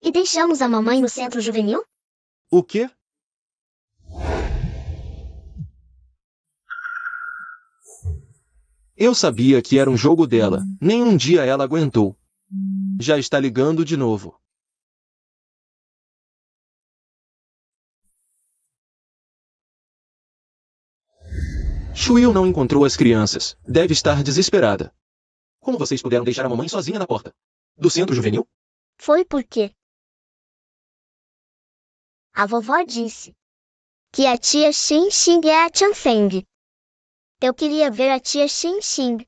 e deixamos a mamãe no centro juvenil? O quê? Eu sabia que era um jogo dela. Nem um dia ela aguentou. Já está ligando de novo. Shuyu não encontrou as crianças. Deve estar desesperada. Como vocês puderam deixar a mamãe sozinha na porta? Do centro juvenil? Foi porque a vovó disse que a tia Xinxing é a Chanfeng. Eu queria ver a tia Xinxing.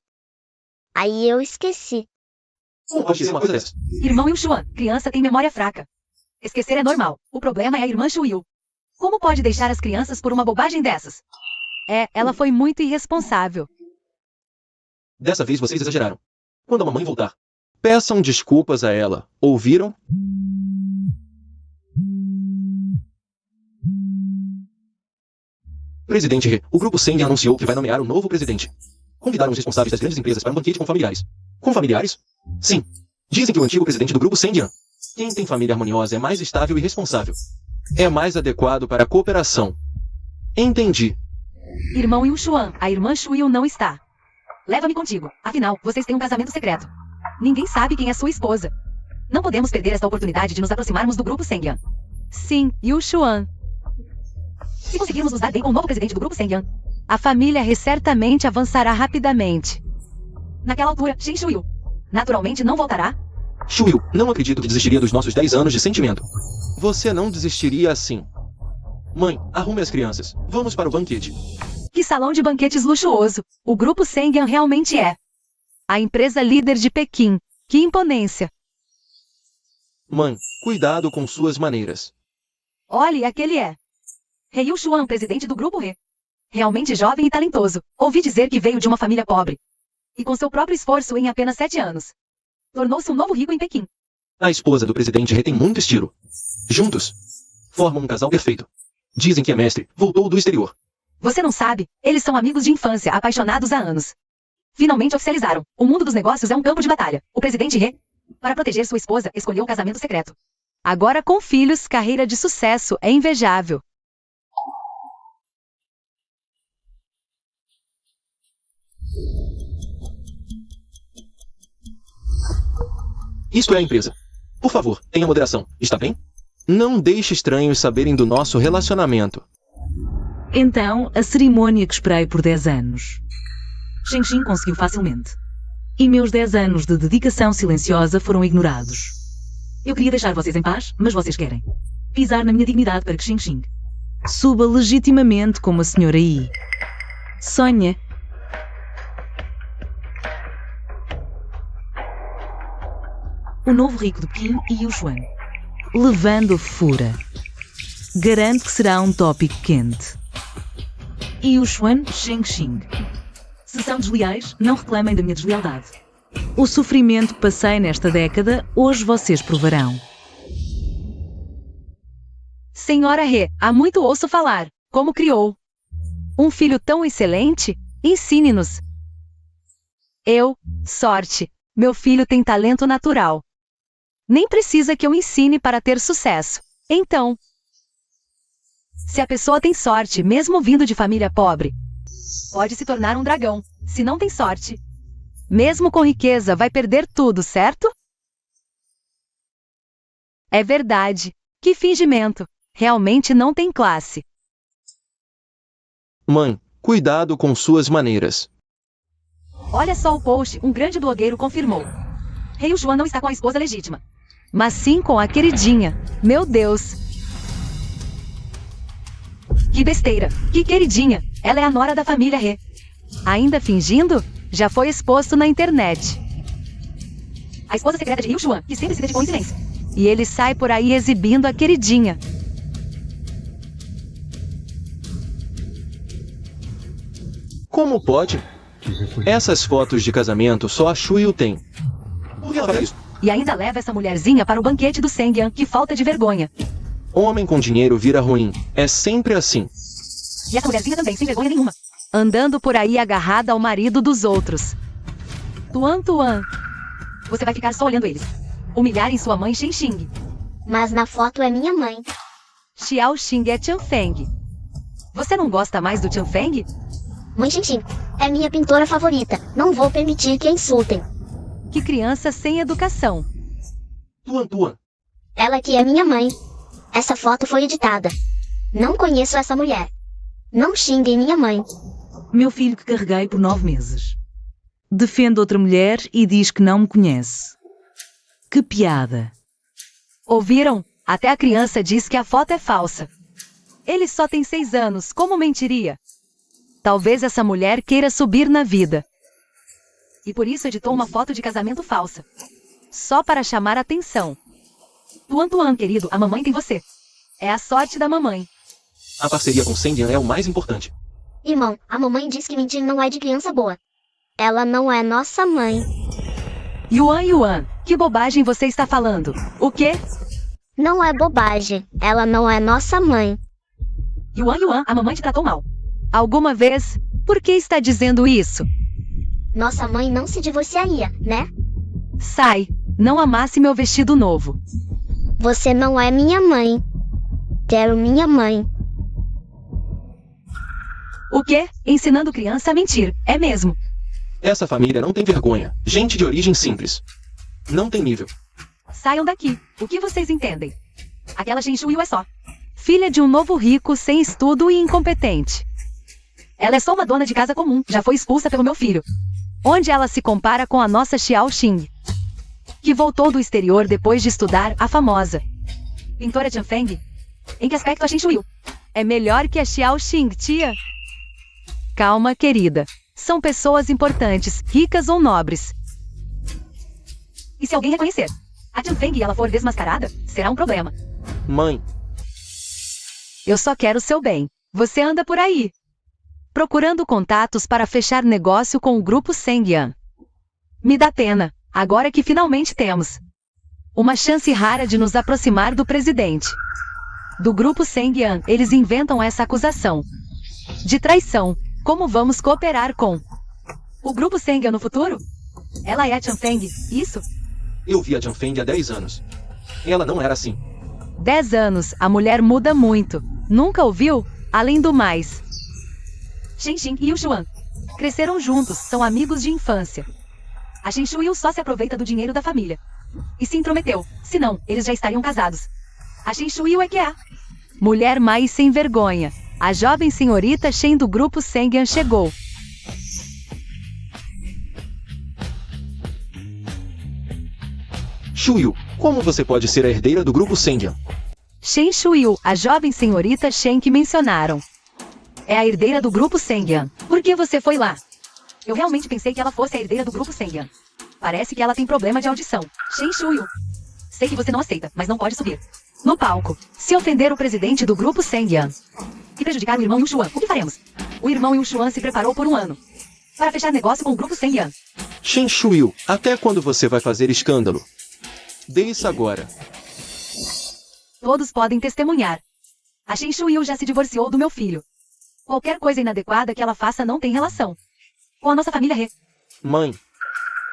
Aí eu esqueci. Como pode dizer uma coisa dessas? Irmão Yuxuan, criança tem memória fraca. Esquecer é normal. O problema é a irmã Shuyu. Como pode deixar as crianças por uma bobagem dessas? Ela foi muito irresponsável. Dessa vez vocês exageraram. Quando a mamãe voltar, peçam desculpas a ela. Ouviram? Presidente He, o grupo Seng anunciou que vai nomear um novo presidente. Convidaram os responsáveis das grandes empresas para um banquete com familiares. Com familiares? Sim. Dizem que o antigo presidente do grupo Seng, quem tem família harmoniosa é mais estável e responsável. É mais adequado para a cooperação. Entendi. Irmão Yuxuan, a irmã Shuyu não está. Leva-me contigo. Afinal, vocês têm um casamento secreto. Ninguém sabe quem é sua esposa. Não podemos perder esta oportunidade de nos aproximarmos do grupo Sengyan. Sim, Yuxuan. Se conseguirmos nos dar bem com o novo presidente do grupo Sengyan, a família He certamente avançará rapidamente. Naquela altura, Shen Shuyu naturalmente não voltará? Shuyu, não acredito que desistiria dos nossos 10 anos de sentimento. Você não desistiria assim. Mãe, arrume as crianças. Vamos para o banquete. Que salão de banquetes luxuoso. O grupo Sengyan realmente é a empresa líder de Pequim. Que imponência. Mãe, cuidado com suas maneiras. Olhe, aquele é He Yuxuan, presidente do grupo He. Realmente jovem e talentoso. Ouvi dizer que veio de uma família pobre. E com seu próprio esforço em apenas 7 anos, tornou-se um novo rico em Pequim. A esposa do presidente He tem muito estilo. Juntos, formam um casal perfeito. Dizem que é mestre, voltou do exterior. Você não sabe? Eles são amigos de infância, apaixonados há anos. Finalmente oficializaram. O mundo dos negócios é um campo de batalha. O presidente He, para proteger sua esposa, escolheu o casamento secreto. Agora com filhos, carreira de sucesso é invejável. Isto é a empresa. Por favor, tenha moderação, está bem? Não deixe estranhos saberem do nosso relacionamento. Então, a cerimônia que esperei por 10 anos. Xinxin conseguiu facilmente. E meus 10 anos de dedicação silenciosa foram ignorados. Eu queria deixar vocês em paz, mas vocês querem pisar na minha dignidade para que Xinxin suba legitimamente como a senhora Yi. Sonha. O novo rico de Pequim e Yuxuan. Levando a fura. Garanto que será um tópico quente. Yuxuan Shengxing. Se são desleais, não reclamem da minha deslealdade. O sofrimento que passei nesta década, hoje vocês provarão. Senhora He, há muito ouço falar. Como criou um filho tão excelente? Ensine-nos. Sorte. Meu filho tem talento natural. Nem precisa que eu ensine para ter sucesso. Então, se a pessoa tem sorte, mesmo vindo de família pobre, pode se tornar um dragão. Se não tem sorte, mesmo com riqueza, vai perder tudo, certo? É verdade. Que fingimento. Realmente não tem classe. Mãe, cuidado com suas maneiras. Olha só o post, um grande blogueiro confirmou. He Yuxuan não está com a esposa legítima, mas sim com a queridinha. Meu Deus. Que besteira. Que queridinha. Ela é a nora da família He. Ainda fingindo? Já foi exposto na internet. A esposa secreta de He Yuxuan, que sempre se dedicou em silêncio. E ele sai por aí exibindo a queridinha. Como pode? Essas fotos de casamento só a Shuyu tem. Por que ela faria isso? E ainda leva essa mulherzinha para o banquete do Sengyan, que falta de vergonha. Homem com dinheiro vira ruim. É sempre assim. E essa mulherzinha também, sem vergonha nenhuma. Andando por aí agarrada ao marido dos outros. Tuan Tuan. Você vai ficar só olhando eles. Humilharem sua mãe Shen Xing. Mas na foto é minha mãe. Xiao Xing é Tianfeng. Você não gosta mais do Tianfeng? Mãe Xinxin é minha pintora favorita. Não vou permitir que a insultem. Que criança sem educação. Tuan Tuan. Ela que é minha mãe. Essa foto foi editada. Não conheço essa mulher. Não xinguem minha mãe. Meu filho que carreguei por 9 meses. Defende outra mulher e diz que não me conhece. Que piada. Ouviram? Até a criança diz que a foto é falsa. Ele só tem 6 anos, como mentiria? Talvez essa mulher queira subir na vida. E por isso editou uma foto de casamento falsa. Só para chamar atenção. Tuan Tuan, querido, a mamãe tem você. É a sorte da mamãe. A parceria com Sengyan é o mais importante. Irmão, a mamãe diz que mentir não é de criança boa. Ela não é nossa mãe. Yuan, que bobagem você está falando? O quê? Não é bobagem. Ela não é nossa mãe. Yuan, a mamãe te tratou mal. Alguma vez? Por que está dizendo isso? Nossa mãe não se divorciaria, né? Sai, não amasse meu vestido novo. Você não é minha mãe. Quero minha mãe. O quê? Ensinando criança a mentir, é mesmo? Essa família não tem vergonha. Gente de origem simples. Não tem nível. Saiam daqui. O que vocês entendem? Aquela Shen Shuyu é só filha de um novo rico sem estudo e incompetente. Ela é só uma dona de casa comum, já foi expulsa pelo meu filho. Onde ela se compara com a nossa Xiao Xing, que voltou do exterior depois de estudar a famosa pintora Tianfeng? Em que aspecto a Shen Shuyu é melhor que a Xiao Xing, tia? Calma, querida. São pessoas importantes, ricas ou nobres. E se alguém reconhecer a Tianfeng e ela for desmascarada, será um problema. Mãe. Eu só quero seu bem. Você anda por aí procurando contatos para fechar negócio com o grupo Sengyan. Me dá pena, agora que finalmente temos uma chance rara de nos aproximar do presidente do grupo Sengyan. Eles inventam essa acusação de traição. Como vamos cooperar com o grupo Sengyan no futuro? Ela é a Tianfeng, isso? Eu vi a Tianfeng há 10 anos. Ela não era assim. 10 anos, a mulher muda muito. Nunca ouviu? Além do mais, Shen Xing e o Xuan cresceram juntos, são amigos de infância. A Shen Shuyu só se aproveita do dinheiro da família e se intrometeu, senão eles já estariam casados. A Shen Shuyu é que é a mulher mais sem vergonha. A jovem senhorita Shen do grupo Sengyan chegou. Shuyu, como você pode ser a herdeira do grupo Sengyan? Shen Shuyu, a jovem senhorita Shen que mencionaram, é a herdeira do grupo Sengyan. Por que você foi lá? Eu realmente pensei que ela fosse a herdeira do grupo Sengyan. Parece que ela tem problema de audição. Shen Shuyu. Sei que você não aceita, mas não pode subir no palco. Se ofender o presidente do grupo Sengyan e prejudicar o irmão e o Xuan, o que faremos? O irmão e o Xuan se preparou por 1 ano para fechar negócio com o grupo Sengyan. Shen Shuyu, até quando você vai fazer escândalo? Dê isso agora. Todos podem testemunhar. A Shen Shuyu já se divorciou do meu filho. Qualquer coisa inadequada que ela faça não tem relação com a nossa família He. Mãe,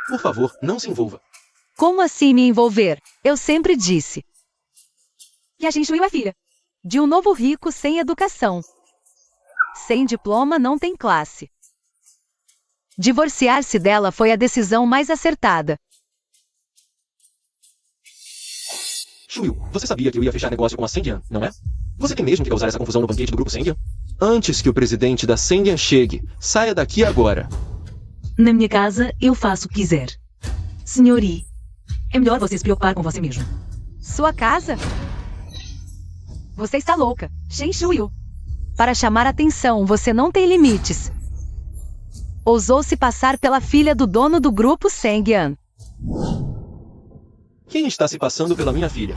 por favor, não se envolva. Como assim me envolver? Eu sempre disse que a Shen Shuyu é filha de um novo rico sem educação. Sem diploma não tem classe. Divorciar-se dela foi a decisão mais acertada. Shuyu, você sabia que eu ia fechar negócio com a Sengyan, não é? Você tem mesmo que causar essa confusão no banquete do grupo Sengyan? Antes que o presidente da Sengyan chegue, saia daqui agora. Na minha casa, eu faço o que quiser. Senhor Yi, é melhor você se preocupar com você mesmo. Sua casa? Você está louca, Shen Shuyu. Para chamar atenção, você não tem limites. Ousou se passar pela filha do dono do grupo Sengyan. Quem está se passando pela minha filha?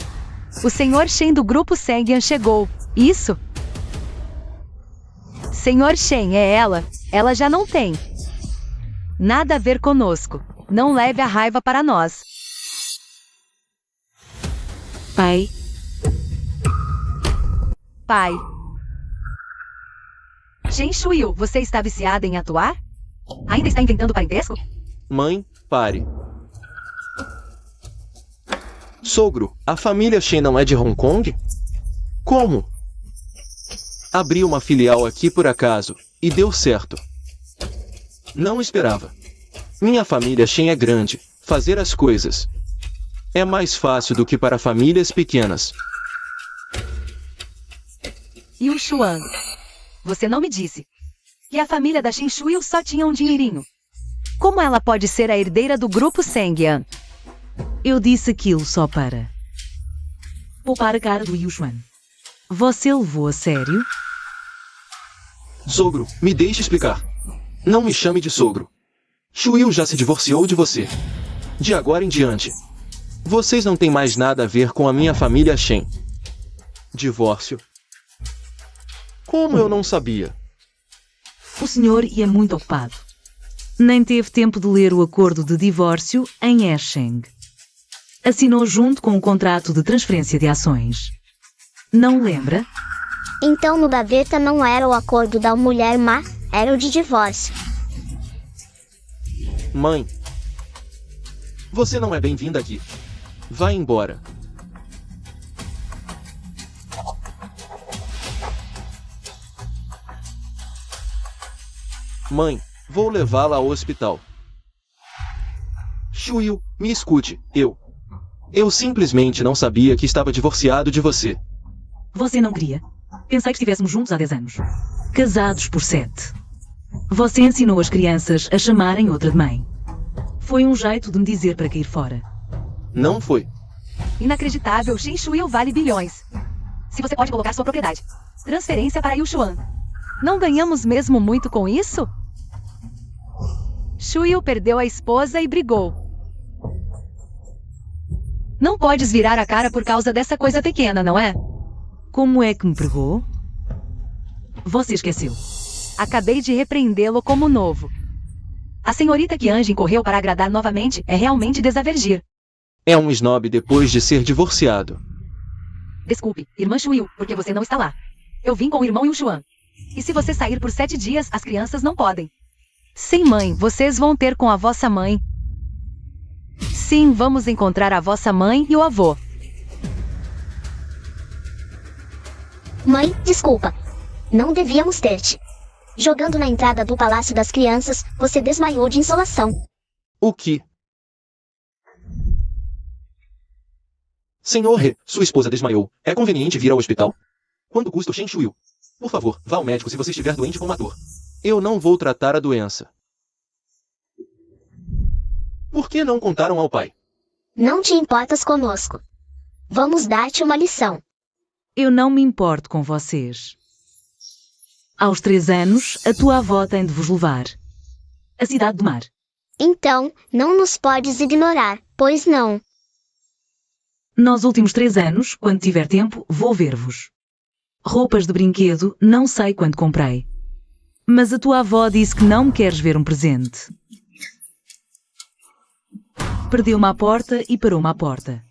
O senhor Shen do grupo Sengyan chegou. Isso? Senhor Shen, é ela. Ela já não tem Nada a ver conosco. Não leve a raiva para nós. Pai, Pai. Shen Shuyu, você está viciada em atuar? Ainda está inventando parentesco? Mãe, pare. Sogro, a família Shen não é de Hong Kong? Como? Abri uma filial aqui por acaso, e deu certo. Não esperava. Minha família Shen é grande, fazer as coisas é mais fácil do que para famílias pequenas. E o Xuan? Você não me disse. E a família da Shen Shuyu só tinha um dinheirinho. Como ela pode ser a herdeira do grupo Sengyan? eu disse aquilo só para poupar a cara do Yuxuan. Você levou a sério? Sogro, me deixe explicar. Não me chame de sogro. Shuyu já se divorciou de você. De agora em diante, vocês não têm mais nada a ver com a minha família Shen. Divórcio? Como eu não sabia? O senhor ia muito ocupado. Nem teve tempo de ler o acordo de divórcio em Escheng. Assinou junto com o contrato de transferência de ações. Não lembra? Então no gaveta não era o acordo da mulher má, era o de divórcio. Mãe, você não é bem-vinda aqui. Vá embora. Mãe, vou levá-la ao hospital. Shuyu, me escute, eu simplesmente não sabia que estava divorciado de você. Você não queria? Pensei que estivéssemos juntos há 10 anos. Casados por 7. Você ensinou as crianças a chamarem outra de mãe. Foi um jeito de me dizer para cair fora. Não foi. Inacreditável, Shen Shuyu vale bilhões. Se você pode colocar sua propriedade. Transferência para Yuxuan. Não ganhamos mesmo muito com isso? Shuyu perdeu a esposa e brigou. Não podes virar a cara por causa dessa coisa pequena, não é? Como é que me pregou? Você esqueceu. Acabei de repreendê-lo como novo. A senhorita Qianjin correu para agradar novamente é realmente desavergir. É um snob depois de ser divorciado. Desculpe, irmã Shuyu, porque você não está lá. Eu vim com o irmão Yuxuan. E se você sair por 7 dias, as crianças não podem. Sim, mãe, vocês vão ter com a vossa mãe. Sim, vamos encontrar a vossa mãe e o avô. Mãe, desculpa. Não devíamos ter-te. Jogando na entrada do Palácio das Crianças, você desmaiou de insolação. O que? Senhor He, sua esposa desmaiou. É conveniente vir ao hospital? Quanto custa o Shen Shuyu? Por favor, vá ao médico se você estiver doente como ator. Eu não vou tratar a doença. Por que não contaram ao pai? Não te importas conosco. Vamos dar-te uma lição. Eu não me importo com vocês. Aos 3 anos, a tua avó tem de vos levar. A cidade do mar. Então, não nos podes ignorar, pois não. Nos últimos 3 anos, quando tiver tempo, vou ver-vos. Roupas de brinquedo, não sei quando comprei. Mas a tua avó disse que não me queres ver um presente. Perdeu-me à porta e parou-me à porta.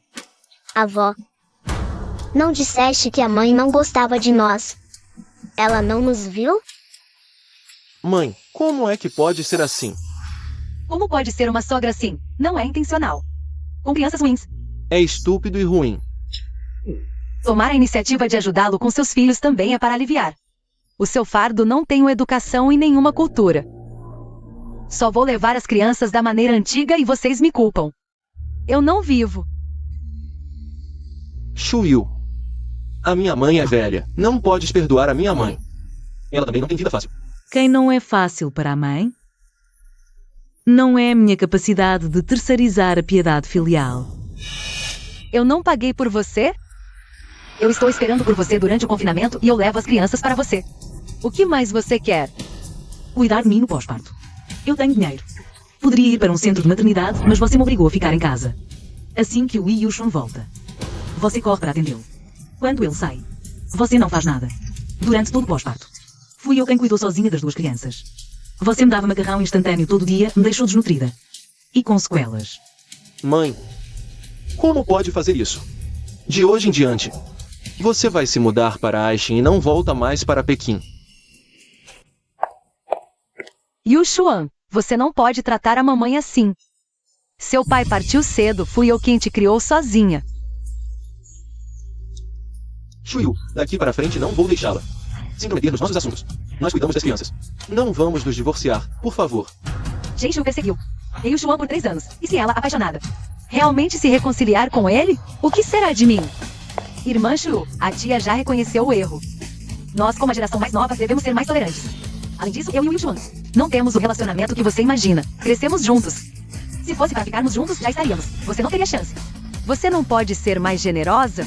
Avó, não disseste que a mãe não gostava de nós? Ela não nos viu? Mãe, como é que pode ser assim? Como pode ser uma sogra assim? Não é intencional. Com crianças ruins. É estúpido e ruim. Tomar a iniciativa de ajudá-lo com seus filhos também é para aliviar. O seu fardo não tem uma educação e nenhuma cultura. Só vou levar as crianças da maneira antiga e vocês me culpam. Eu não vivo. Shuyu. A minha mãe é velha. Não podes perdoar a minha mãe. Ela também não tem vida fácil. Quem não é fácil para a mãe? Não é a minha capacidade de terceirizar a piedade filial. Eu não paguei por você? Eu estou esperando por você durante o confinamento e eu levo as crianças para você. O que mais você quer? Cuidar de mim no pós-parto. Eu tenho dinheiro. Poderia ir para um centro de maternidade, mas você me obrigou a ficar em casa. Assim que o Yushun volta, você corre para atendê-lo. Quando ele sai, você não faz nada. Durante todo o pós-parto, fui eu quem cuidou sozinha das 2 crianças. Você me dava macarrão instantâneo todo dia, me deixou desnutrida. E com sequelas. Mãe, como pode fazer isso? De hoje em diante, você vai se mudar para Aishin e não volta mais para Pequim. Yu Xuan, você não pode tratar a mamãe assim. Seu pai partiu cedo, fui eu quem te criou sozinha. Shuyu, daqui para frente não vou deixá-la se intrometer nos nossos assuntos. Nós cuidamos das crianças. Não vamos nos divorciar, por favor. Shu perseguiu Yu Xuan por 3 anos, e se ela, apaixonada, realmente se reconciliar com ele? O que será de mim? Irmã Shu, a tia já reconheceu o erro. Nós, como a geração mais nova, devemos ser mais tolerantes. Além disso, eu e o Yu Xuan não temos o relacionamento que você imagina. Crescemos juntos. Se fosse para ficarmos juntos, já estaríamos. Você não teria chance. Você não pode ser mais generosa?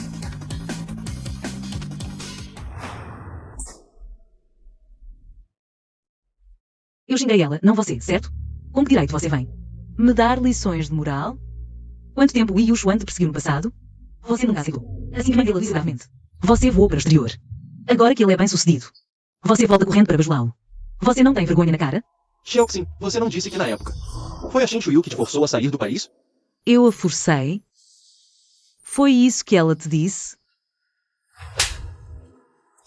Eu xinguei ela, não você, certo? Com que direito você vem? Me dar lições de moral? Quanto tempo o Yu Xuan te perseguiu no passado? Você nunca aceitou. Assim que mandei-la visivelmente. Você voou para o exterior. Agora que ele é bem sucedido, você volta correndo para bajulá-lo. Você não tem vergonha na cara? Xiaoxin, você não disse que na época foi a Shen Shuyu que te forçou a sair do país? Eu a forcei? Foi isso que ela te disse?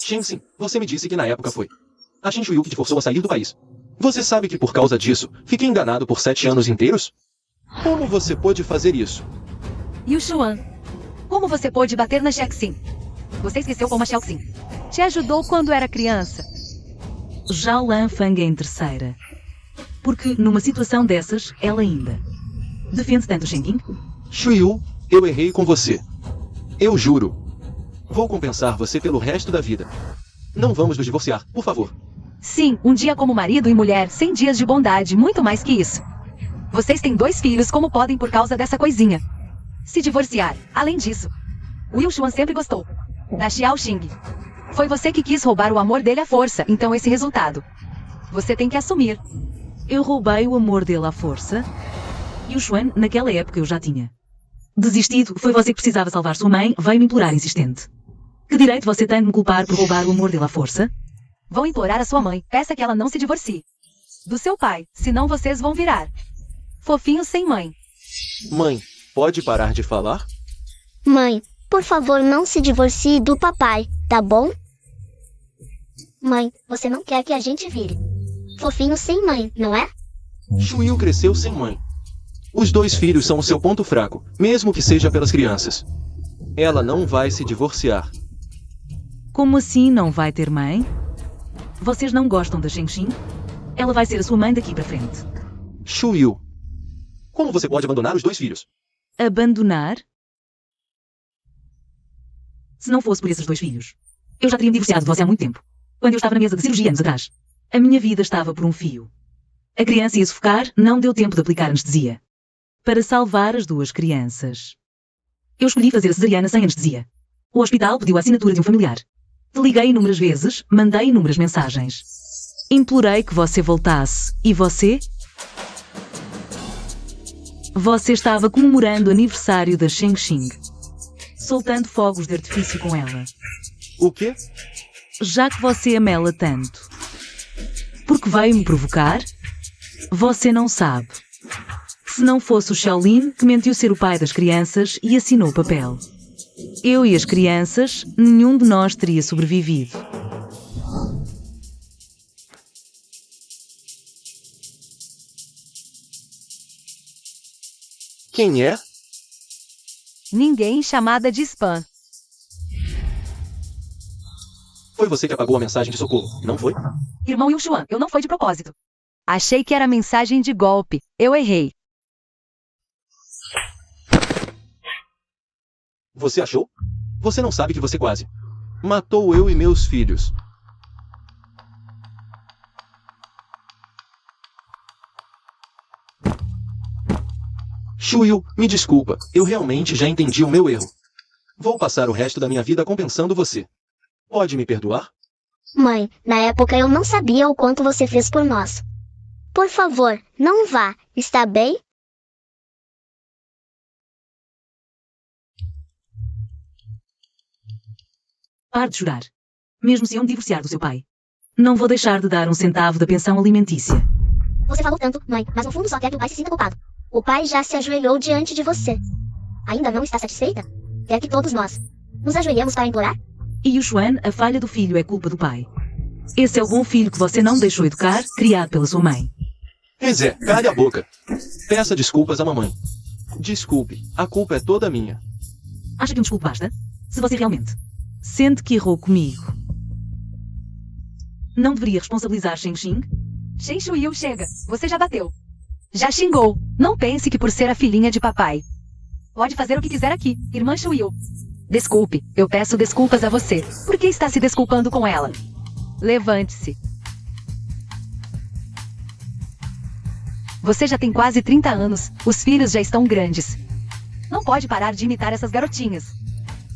Shen-Xin, você me disse que na época foi a Shen Shuyu que te forçou a sair do país. Você sabe que por causa disso, fiquei enganado por 7 anos inteiros? Como você pôde fazer isso? Yu Xuan, como você pôde bater na Xiaoxin? Você esqueceu como a Xiaoxin te ajudou quando era criança. Zhao Lanfang em terceira. Porque numa situação dessas, ela ainda defende tanto Shenking? Shuyu, eu errei com você. Eu juro. Vou compensar você pelo resto da vida. Não vamos nos divorciar, por favor. Sim, um dia como marido e mulher, 100 dias de bondade, muito mais que isso. Vocês têm 2 filhos, como podem por causa dessa coisinha se divorciar? Além disso, o Yu Xuan sempre gostou da Xiaoxing. Foi você que quis roubar o amor dele à força, então esse resultado você tem que assumir. Eu roubei o amor dele à força? E o Xuan, naquela época eu já tinha desistido. Foi você que precisava salvar sua mãe, veio me implorar insistente. Que direito você tem de me culpar por roubar o amor dele à força? Vão implorar a sua mãe, peça que ela não se divorcie do seu pai, senão vocês vão virar fofinhos sem mãe. Mãe, pode parar de falar? Mãe, por favor, não se divorcie do papai, tá bom? Mãe, você não quer que a gente vire fofinho sem mãe, não é? Shuyu cresceu sem mãe. Os 2 filhos são o seu ponto fraco, mesmo que seja pelas crianças. Ela não vai se divorciar. Como assim não vai ter mãe? Vocês não gostam da Shenxin? Ela vai ser a sua mãe daqui para frente. Shuyu, como você pode abandonar os 2 filhos? Abandonar? Se não fosse por esses 2 filhos, eu já teria me divorciado de você há muito tempo. Quando eu estava na mesa de cirurgia anos atrás. A minha vida estava por um fio. A criança ia sufocar, não deu tempo de aplicar anestesia. Para salvar as 2 crianças, eu escolhi fazer a cesariana sem anestesia. O hospital pediu a assinatura de um familiar. Te liguei inúmeras vezes, mandei inúmeras mensagens. Implorei que você voltasse. E você? Você estava comemorando o aniversário da Shenxing, soltando fogos de artifício com ela. O quê? Já que você ama ela tanto, porque veio me provocar? Você não sabe. Se não fosse o Shaolin que mentiu ser o pai das crianças e assinou o papel, eu e as crianças, nenhum de nós teria sobrevivido. Quem é? Ninguém, chamada de spam. Foi você que apagou a mensagem de socorro, não foi? Irmão Yu Xuan, eu não foi de propósito. Achei que era mensagem de golpe. Eu errei. Você achou? Você não sabe que você quase matou eu e meus filhos. Shuyu, me desculpa, eu realmente já entendi o meu erro. Vou passar o resto da minha vida compensando você. Pode me perdoar? Mãe, na época eu não sabia o quanto você fez por nós. Por favor, não vá, está bem? Pare de chorar. Mesmo se eu me divorciar do seu pai, não vou deixar de dar um centavo da pensão alimentícia. Você falou tanto, mãe, mas no fundo só quer que o pai se sinta culpado. O pai já se ajoelhou diante de você. Ainda não está satisfeita? Quer que todos nós nos ajoelhemos para implorar? E o Xuan, a falha do filho é culpa do pai. Esse é o bom filho que você não deixou educar, criado pela sua mãe. Rezé, cale a boca. Peça desculpas à mamãe. Desculpe, a culpa é toda minha. Acha que um desculpe basta? Se você realmente sente que errou comigo, não deveria responsabilizar Sheng Xing? Shen Shuyu, chega. Você já bateu. Já xingou. Não pense que por ser a filhinha de papai. Pode fazer o que quiser aqui, irmã Shuyu. Desculpe, eu peço desculpas a você. Por que está se desculpando com ela? Levante-se. Você já tem quase 30 anos, os filhos já estão grandes. Não pode parar de imitar essas garotinhas.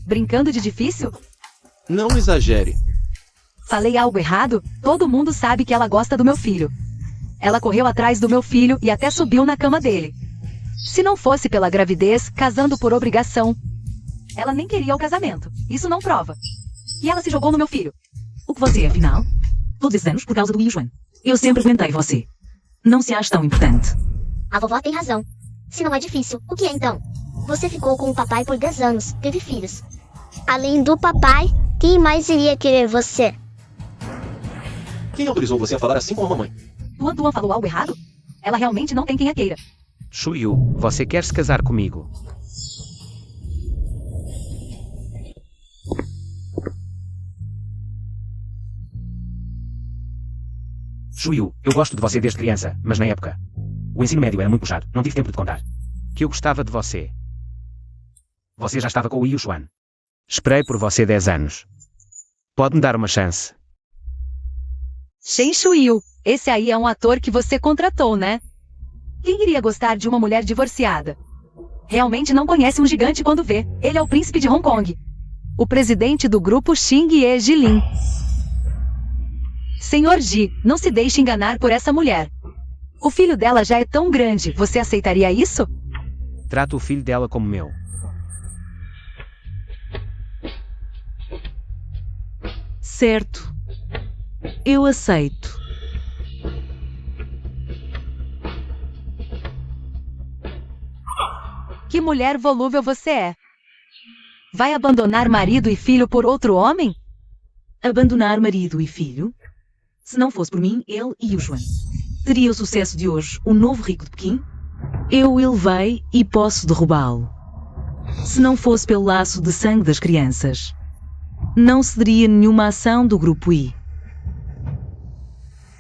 Brincando de difícil? Não exagere. Falei algo errado? Todo mundo sabe que ela gosta do meu filho. Ela correu atrás do meu filho e até subiu na cama dele. Se não fosse pela gravidez, casando por obrigação, ela nem queria o casamento. Isso não prova. E ela se jogou no meu filho. O que você é, afinal? Todos esses anos por causa do Yuan. Eu sempre aguentei você. Não se acha tão importante. A vovó tem razão. Se não é difícil, o que é então? Você ficou com o papai por 10 anos, teve filhos. Além do papai, quem mais iria querer você? Quem autorizou você a falar assim com a mamãe? Tuan falou algo errado? Ela realmente não tem quem a queira. Shuyu, você quer se casar comigo? Shuyu, eu gosto de você desde criança, mas na época. O ensino médio era muito puxado, não tive tempo de contar. Que eu gostava de você. Você já estava com o Yuan. Esperei por você 10 anos. Pode-me dar uma chance? Shen Shuyu, esse aí é um ator que você contratou, né? Quem iria gostar de uma mulher divorciada? Realmente não conhece um gigante quando vê. Ele é o príncipe de Hong Kong. O presidente do grupo Xing Ye Jilin. Senhor Ji, não se deixe enganar por essa mulher. O filho dela já é tão grande, você aceitaria isso? Trato o filho dela como meu. Certo. Eu aceito. Que mulher volúvel você é. Vai abandonar marido e filho por outro homem? Abandonar marido e filho? Se não fosse por mim, ele e o Yuan. Teria o sucesso de hoje o novo rico de Pequim? Eu o elevei e posso derrubá-lo. Se não fosse pelo laço de sangue das crianças, não cederia nenhuma ação do Grupo I.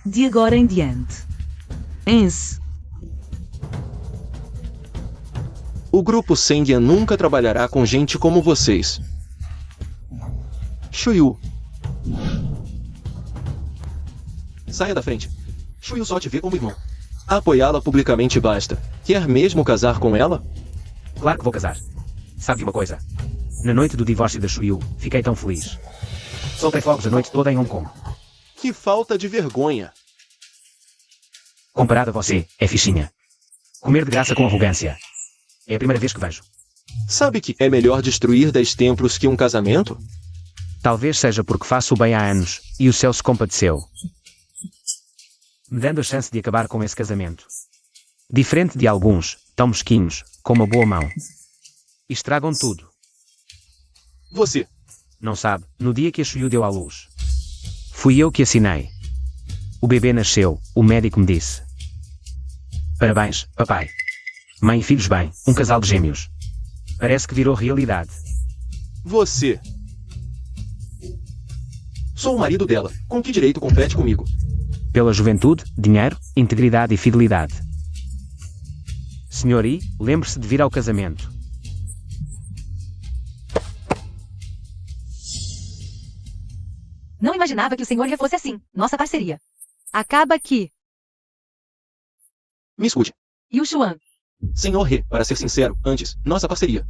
De agora em diante. Ence. O grupo Sendian nunca trabalhará com gente como vocês. Shuyu. Saia da frente. Shuyu só te vê como irmão. Apoiá-la publicamente basta. Quer mesmo casar com ela? Claro que vou casar. Sabe de uma coisa? Na noite do divórcio da Shuyu, fiquei tão feliz. Soltei fogos a noite toda em Hong Kong. Que falta de vergonha. Comparado a você, é fichinha. Comer de graça com arrogância. É a primeira vez que vejo. Sabe que é melhor destruir 10 templos que um casamento? Talvez seja porque faço o bem há anos, e o céu se compadeceu, me dando a chance de acabar com esse casamento. Diferente de alguns, tão mesquinhos, com uma boa mão. E estragam tudo. Você. Não sabe, no dia que a Shuyu deu à luz. Fui eu que assinei. O bebê nasceu, o médico me disse. Parabéns, papai. Mãe e filhos bem, um casal de gêmeos. Parece que virou realidade. Você. Sou o marido dela. Com que direito compete comigo? Pela juventude, dinheiro, integridade e fidelidade. Senhor I, lembre-se de vir ao casamento. Não imaginava que o senhor fosse assim. Nossa parceria. Acaba aqui. Me escute. Yuan. Senhor He, para ser sincero, antes, nossa parceria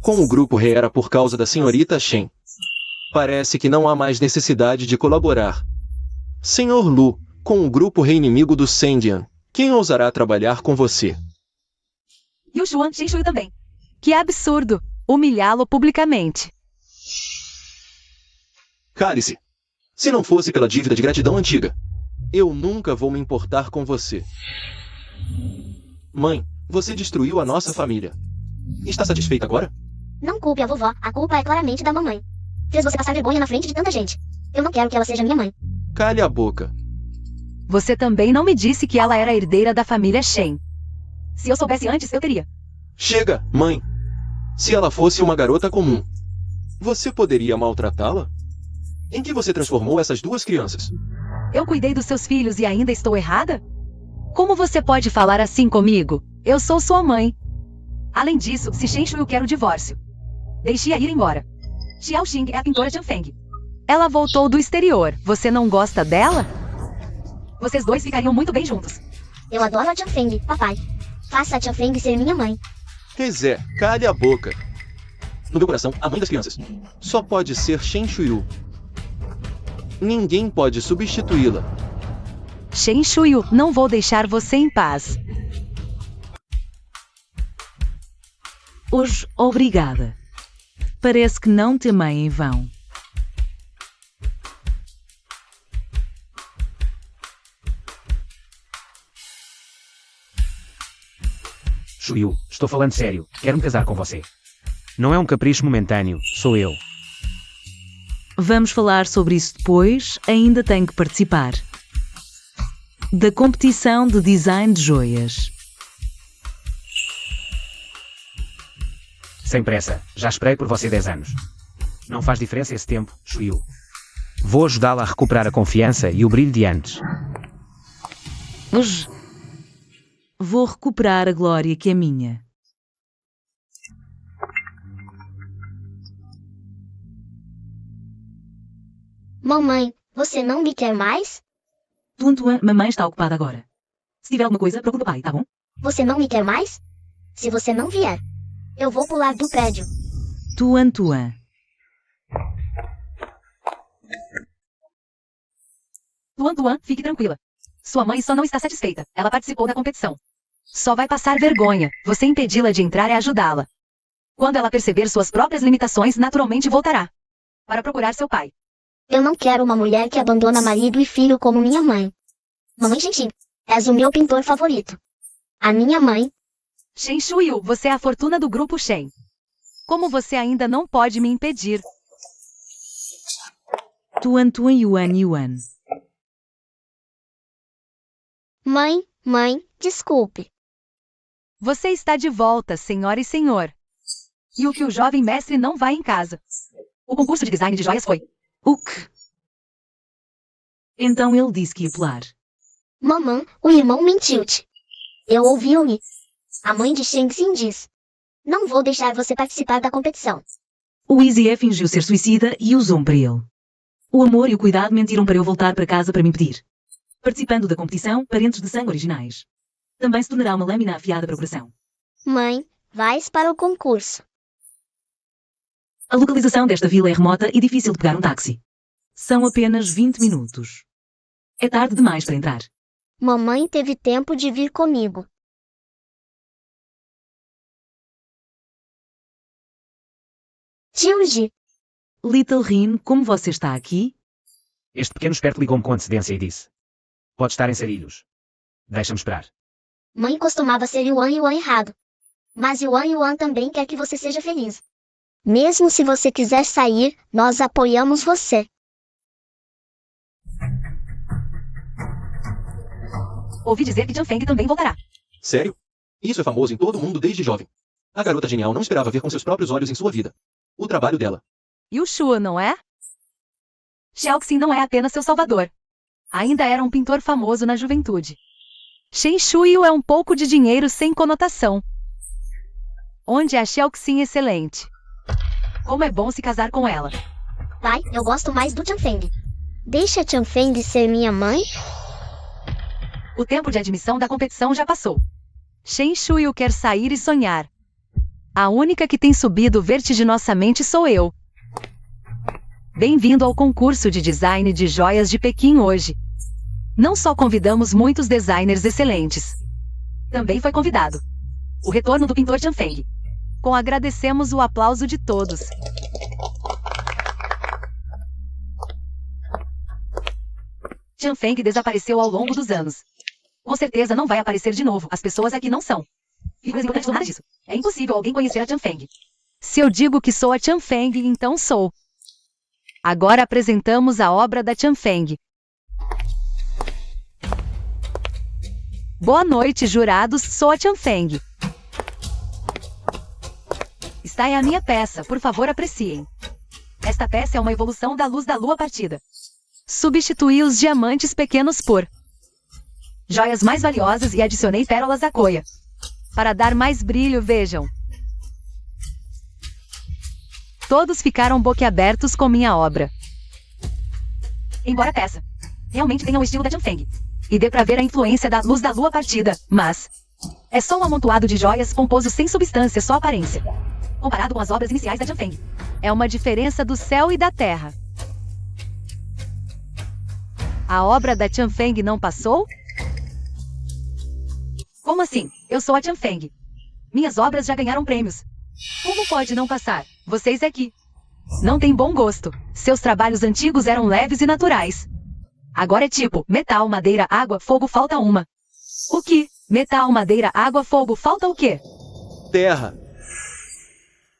com o grupo He era por causa da senhorita Shen. Parece que não há mais necessidade de colaborar. Senhor Lu, com o grupo He inimigo do Sendian, quem ousará trabalhar com você? Yuan, Shen Shuyu também. Que absurdo. Humilhá-lo publicamente. Cale-se. Se não fosse pela dívida de gratidão antiga, Eu nunca vou me importar com você. Mãe, você destruiu a nossa família. Está satisfeita agora? Não culpe a vovó, a culpa é claramente da mamãe. Fez você passar vergonha na frente de tanta gente. Eu não quero que ela seja minha mãe. Cale a boca. Você também não me disse que ela era a herdeira da família Shen. Se eu soubesse antes, eu teria. Chega, mãe. Se ela fosse uma garota comum, você poderia maltratá-la? Em que você transformou essas duas crianças? Eu cuidei dos seus filhos e ainda estou errada? Como você pode falar assim comigo? Eu sou sua mãe. Além disso, se Shen Shuyu quer o divórcio, deixe-a ir embora. Xiao Xing é a pintora Jian Feng. Ela voltou do exterior. Você não gosta dela? Vocês dois ficariam muito bem juntos. Eu adoro a Jian Feng, papai. Faça a Jian Feng ser minha mãe. Rezé, cale a boca. No meu coração, a mãe das crianças só pode ser Shen Shuyu. Ninguém pode substituí-la. Shen Shuyu, não vou deixar você em paz. Hoje, obrigada. Parece que não te amei em vão. Shuyu, estou falando sério. Quero me casar com você. Não é um capricho momentâneo, sou eu. Vamos falar sobre isso depois, ainda tenho que participar. Da competição de design de joias. Sem pressa, já esperei por você 10 anos. Não faz diferença esse tempo, Shuyu. Vou ajudá-la a recuperar a confiança e o brilho de antes. Hoje, vou recuperar a glória que é minha. Mamãe, você não me quer mais? Tuan, mamãe está ocupada agora. Se tiver alguma coisa, procura o pai, tá bom? Você não me quer mais? Se você não vier, eu vou pular do prédio. Tuan. Tuan, fique tranquila. Sua mãe só não está satisfeita. Ela participou da competição. Só vai passar vergonha. Você impedi-la de entrar é ajudá-la. Quando ela perceber suas próprias limitações, naturalmente voltará para procurar seu pai. Eu não quero uma mulher que abandona marido e filho como minha mãe. Mamãe Shen, és o meu pintor favorito. A minha mãe. Shen Shuyu, você é a fortuna do grupo Shen. Como você ainda não pode me impedir? Tuan, Yuan. Mãe, desculpe. Você está de volta, senhora e senhor. E o que o jovem mestre não vai em casa? O concurso de design de joias foi. O quê? Então ele disse que ia pular. Mamãe, o irmão mentiu-te. Eu ouvi-o-me. A mãe de Shang Xin diz. Não vou deixar você participar da competição. O Easy fingiu ser suicida e usou-me para ele. O amor e o cuidado mentiram para eu voltar para casa para me impedir. Participando da competição, parentes de sangue originais. Também se tornará uma lâmina afiada para o coração. Mãe, vais para o concurso. A localização desta vila é remota e difícil de pegar um táxi. São apenas 20 minutos. É tarde demais para entrar. Mamãe teve tempo de vir comigo. Tio Ji, Little Rin, como você está aqui? Este pequeno esperto ligou-me com antecedência e disse: pode estar em Sarilhos. Deixa-me esperar. mãe costumava ser Yuan errado. Mas Yuan também quer que você seja feliz. Mesmo se você quiser sair, nós apoiamos você. Ouvi dizer que Jian Feng também voltará. Sério? Isso é famoso em todo mundo desde jovem. A garota genial não esperava ver com seus próprios olhos em sua vida o trabalho dela. E o Shua, não é? Xiaoxin não é apenas seu salvador. Ainda era um pintor famoso na juventude. Shen Shuyu é um pouco de dinheiro sem conotação. Onde a Xiaoxin excelente. Como é bom se casar com ela. Pai, eu gosto mais do Jian Feng. Deixa Jian Feng ser minha mãe? O tempo de admissão da competição já passou. Shen Shuyu quer sair e sonhar. A única que tem subido vertiginosamente sou eu. Bem-vindo ao concurso de design de joias de Pequim hoje. Não só convidamos muitos designers excelentes. Também foi convidado o retorno do pintor Jian Feng. Agradecemos o aplauso de todos. Tianfeng desapareceu ao longo dos anos. Com certeza não vai aparecer de novo, as pessoas aqui não são. E o importante nada disso. É impossível alguém conhecer a Tianfeng. Se eu digo que sou a Tianfeng, então sou. Agora apresentamos a obra da Tianfeng. Boa noite, jurados, sou a Tianfeng. Esta é a minha peça, por favor apreciem. Esta peça é uma evolução da luz da lua partida. Substituí os diamantes pequenos por joias mais valiosas e adicionei pérolas Akoya. Para dar mais brilho, vejam. Todos ficaram boquiabertos com minha obra. Embora a peça realmente tenha o estilo da Tianfeng, e dê pra ver a influência da luz da lua partida, mas é só um amontoado de joias composto sem substância, só aparência. Comparado com as obras iniciais da Tianfeng, é uma diferença do céu e da terra. A obra da Tianfeng não passou? Como assim? Eu sou a Tianfeng. Minhas obras já ganharam prêmios. Como pode não passar? Vocês aqui não têm bom gosto. Seus trabalhos antigos eram leves e naturais. Agora é tipo, metal, madeira, água, fogo, falta uma. O que? Metal, madeira, água, fogo, falta o quê? Terra.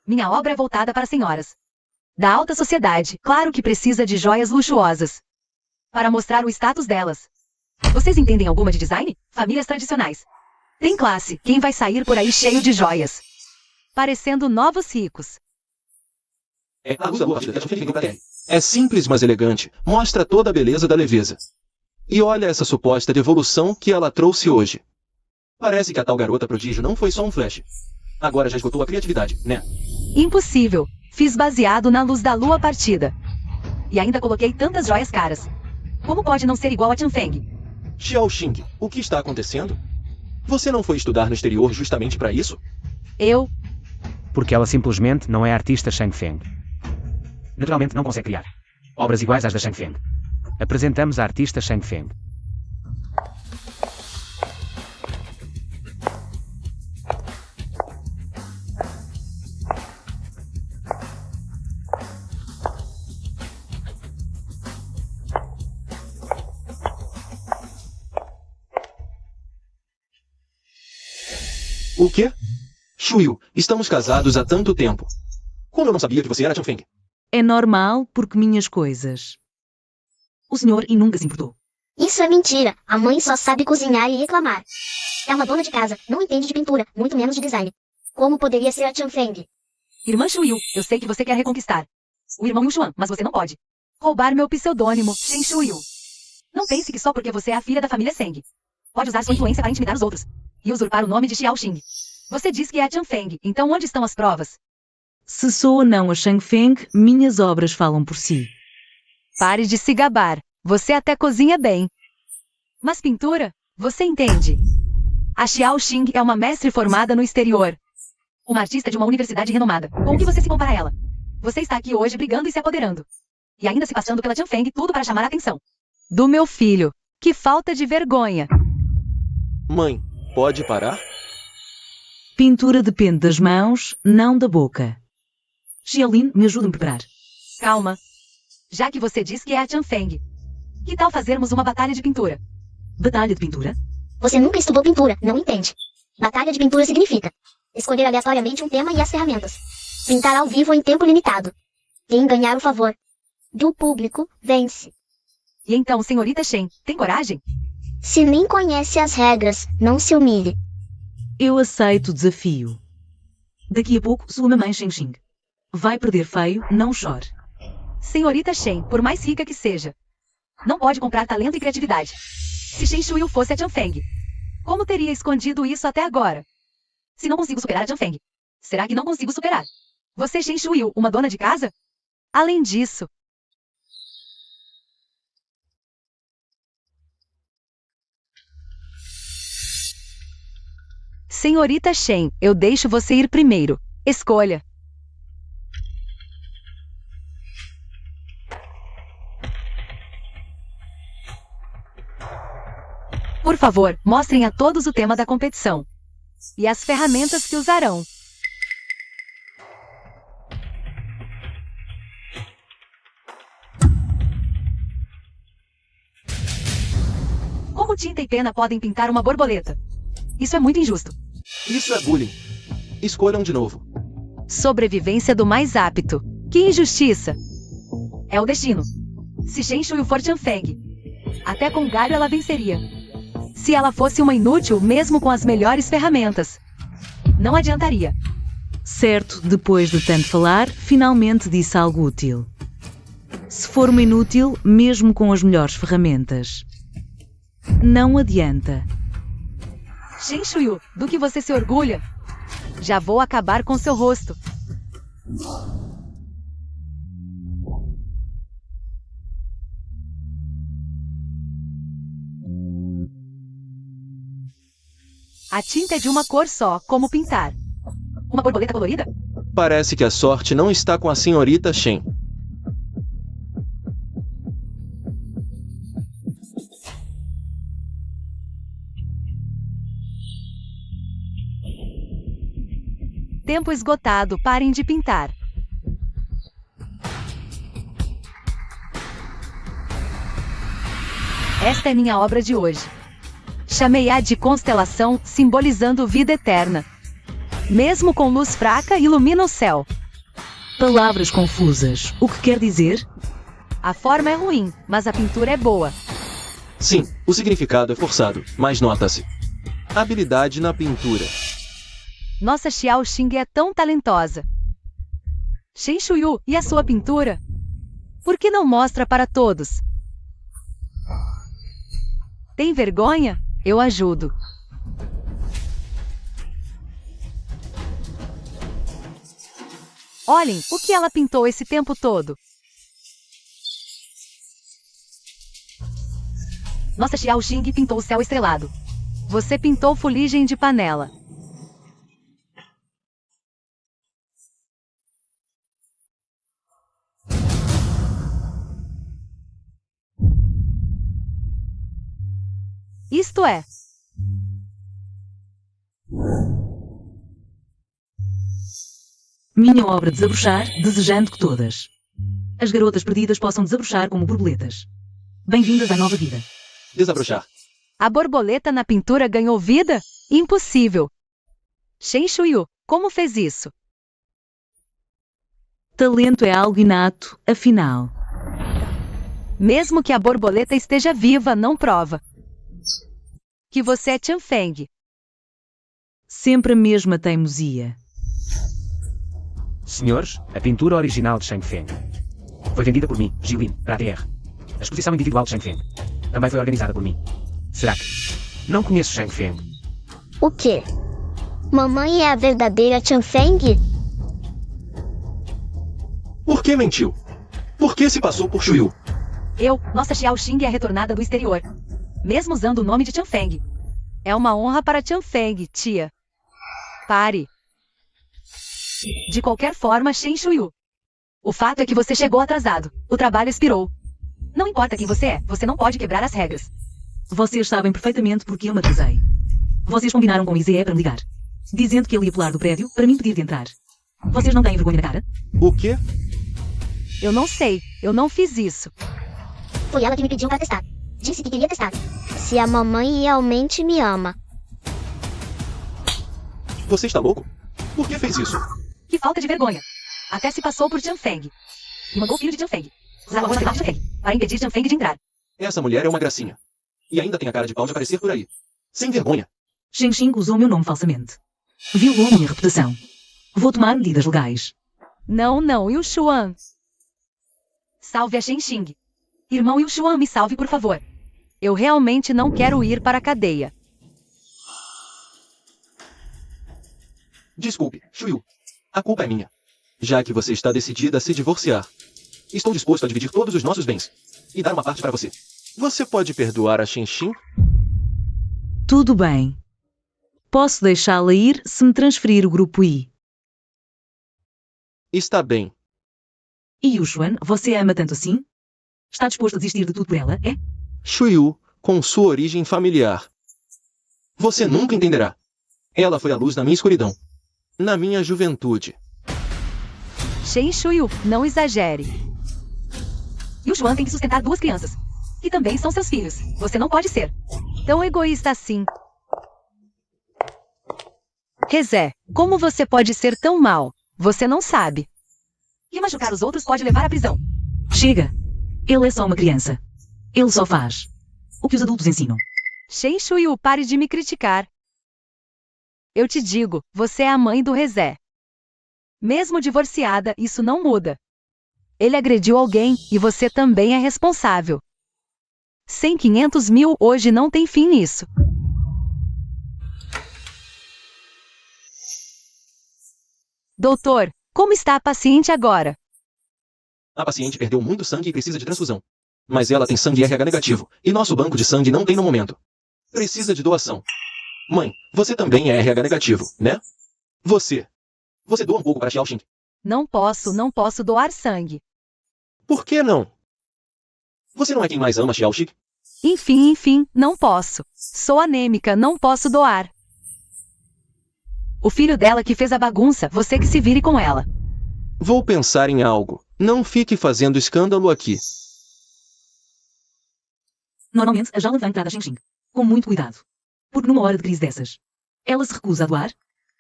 Minha obra é voltada para senhoras da alta sociedade, claro que precisa de joias luxuosas para mostrar o status delas. Vocês entendem alguma de design? Famílias tradicionais. Tem classe, quem vai sair por aí cheio de joias? Parecendo novos ricos. É a luz da lua partida da Tianfeng pra terra. É simples, mas elegante. Mostra toda a beleza da leveza. E olha essa suposta devolução que ela trouxe hoje. Parece que a tal garota prodígio não foi só um flash. Agora já esgotou a criatividade, né? Impossível. Fiz baseado na luz da lua partida. E ainda coloquei tantas joias caras. Como pode não ser igual a Tianfeng? Xiaoxing, o que está acontecendo? Você não foi estudar no exterior justamente para isso? Eu... Porque ela simplesmente não é a artista Shangfeng. Naturalmente não consegue criar obras iguais às da Shangfeng. Apresentamos a artista Shangfeng. O quê? Shuyu, estamos casados há tanto tempo. Como eu não sabia que você era Tianfeng? É normal porque minhas coisas. O senhor e nunca se importou. Isso é mentira. A mãe só sabe cozinhar e reclamar. É uma dona de casa, não entende de pintura, muito menos de design. Como poderia ser a Tianfeng? Irmã Shuyu, eu sei que você quer reconquistar o irmão Yushuan, mas você não pode roubar meu pseudônimo, Shen Shuyu. Não pense que só porque você é a filha da família Seng pode usar sua influência para intimidar os outros e usurpar o nome de Xiaoxing. Você diz que é a Tianfeng, então onde estão as provas? Se sou ou não a Shangfeng, minhas obras falam por si. Pare de se gabar. Você até cozinha bem. Mas pintura? Você entende? A Xiaoxing é uma mestre formada no exterior. Uma artista de uma universidade renomada. Com o que você se compara a ela? Você está aqui hoje brigando e se apoderando. E ainda se passando pela Tianfeng, tudo para chamar a atenção do meu filho. Que falta de vergonha. Mãe, pode parar? Pintura depende das mãos, não da boca. Xiaolin, me ajuda a me preparar. Calma. Já que você diz que é a Tianfeng, que tal fazermos uma batalha de pintura? Batalha de pintura? Você nunca estudou pintura, não entende. Batalha de pintura significa escolher aleatoriamente um tema e as ferramentas. Pintar ao vivo em tempo limitado. Quem ganhar o favor do público, vence. E então, senhorita Shen, tem coragem? Se nem conhece as regras, não se humilhe. Eu aceito o desafio. Daqui a pouco sua mamãe Shengxing. Vai perder feio, não chore. Senhorita Shen, por mais rica que seja, não pode comprar talento e criatividade. Se Shen Shuyu fosse a Tianfeng, como teria escondido isso até agora? Se não consigo superar a Tianfeng, será que não consigo superar você, Shen Shuyu, uma dona de casa? Além disso, senhorita Shen, eu deixo você ir primeiro. Escolha. Por favor, mostrem a todos o tema da competição e as ferramentas que usarão. Como tinta e pena podem pintar uma borboleta? Isso é muito injusto. Isso é bullying. Escolham de novo. Sobrevivência do mais apto. Que injustiça! É o destino. Se Shen Shui for Chanfeng, até com galho ela venceria. Se ela fosse uma inútil, mesmo com as melhores ferramentas, não adiantaria. Certo, depois de tanto falar, finalmente disse algo útil. Se for uma inútil, mesmo com as melhores ferramentas, não adianta. Shen Shui, do que você se orgulha? Já vou acabar com seu rosto. A tinta é de uma cor só, como pintar. Uma borboleta colorida? Parece que a sorte não está com a senhorita Shen. Tempo esgotado, parem de pintar. Esta é minha obra de hoje. Chamei-a de constelação, simbolizando vida eterna. Mesmo com luz fraca, ilumina o céu. Palavras confusas. O que quer dizer? A forma é ruim, mas a pintura é boa. Sim, o significado é forçado, mas nota-se. Habilidade na pintura. Nossa Xiao Xing é tão talentosa. Shen Shui, e a sua pintura? Por que não mostra para todos? Tem vergonha? Eu ajudo. Olhem, o que ela pintou esse tempo todo. Nossa Xiao Xing pintou o céu estrelado. Você pintou fuligem de panela. Isto é. Minha obra desabrochar, desejando que todas as garotas perdidas possam desabrochar como borboletas. Bem-vindas à nova vida. Desabrochar. A borboleta na pintura ganhou vida? Impossível. Shen Shui, como fez isso? Talento é algo inato, afinal. Mesmo que a borboleta esteja viva, não prova que você é Chanfeng. Sempre a mesma teimosia. Senhores, a pintura original de Shangfeng foi vendida por mim, Jilin, para a TR. A exposição individual de Shangfeng também foi organizada por mim. Será que não conheço Shangfeng? O quê? Mamãe é a verdadeira Chanfeng? Por que mentiu? Por que se passou por Shuyu? Nossa Xiao Xing é a retornada do exterior. Mesmo usando o nome de Chanfeng. É uma honra para Chanfeng, tia. Pare. De qualquer forma, Shen Shui, o fato é que você chegou atrasado. O trabalho expirou. Não importa quem você é, você não pode quebrar as regras. Vocês sabem perfeitamente porque eu me atrasei. Vocês combinaram com o Izee para me ligar, dizendo que ele ia pular do prédio para me impedir de entrar. Vocês não têm vergonha na cara? O quê? Eu não sei, eu não fiz isso. Foi ela que me pediu para testar. Disse que queria testar. Se a mamãe realmente me ama. Você está louco? Por que fez isso? Que falta de vergonha. Até se passou por Chanfeng. E mandou o filho de Chanfeng usar o arroz de Chanfeng para impedir Chanfeng de entrar. Essa mulher é uma gracinha. E ainda tem a cara de pau de aparecer por aí. Sem vergonha. Shen Xing usou meu nome falsamente. Violou minha reputação. Vou tomar medidas legais. Não, Yu Xuan. Salve a Shen Xing. Irmão Yu Xuan, me salve, por favor. Eu realmente não quero ir para a cadeia. Desculpe, Shuyu. A culpa é minha. Já que você está decidida a se divorciar, estou disposto a dividir todos os nossos bens e dar uma parte para você. Você pode perdoar a Shen Xin? Tudo bem. Posso deixá-la ir se me transferir o grupo I. Está bem. E Yushuan, você a ama tanto assim? Está disposto a desistir de tudo por ela, é? Shuyu, com sua origem familiar. Você nunca entenderá. Ela foi a luz na minha escuridão. Na minha juventude. Shen Shui, não exagere. Yu Xuan tem que sustentar 2 crianças. Que também são seus filhos. Você não pode ser Tão egoísta assim. Rezé, como você pode ser tão mal? Você não sabe. E machucar os outros pode levar à prisão. Chega! Ele é só uma criança. Ele só faz o que os adultos ensinam. Shen Shuyu, pare de me criticar. Eu te digo, você é a mãe do Rezé. Mesmo divorciada, isso não muda. Ele agrediu alguém, e você também é responsável. 500 mil hoje não tem fim nisso. Doutor, como está a paciente agora? A paciente perdeu muito sangue e precisa de transfusão. Mas ela tem sangue RH negativo, e nosso banco de sangue não tem no momento. Precisa de doação. Mãe, você também é RH negativo, né? Você doa um pouco para Xiaoxing. Não posso doar sangue. Por que não? Você não é quem mais ama Xiaoxing? Enfim, não posso. Sou anêmica, não posso doar. O filho dela que fez a bagunça, você que se vire com ela. Vou pensar em algo. Não fique fazendo escândalo aqui. Normalmente, a jaula vai entrar a Shen Xing. Com muito cuidado. Porque numa hora de crise dessas, ela se recusa a doar.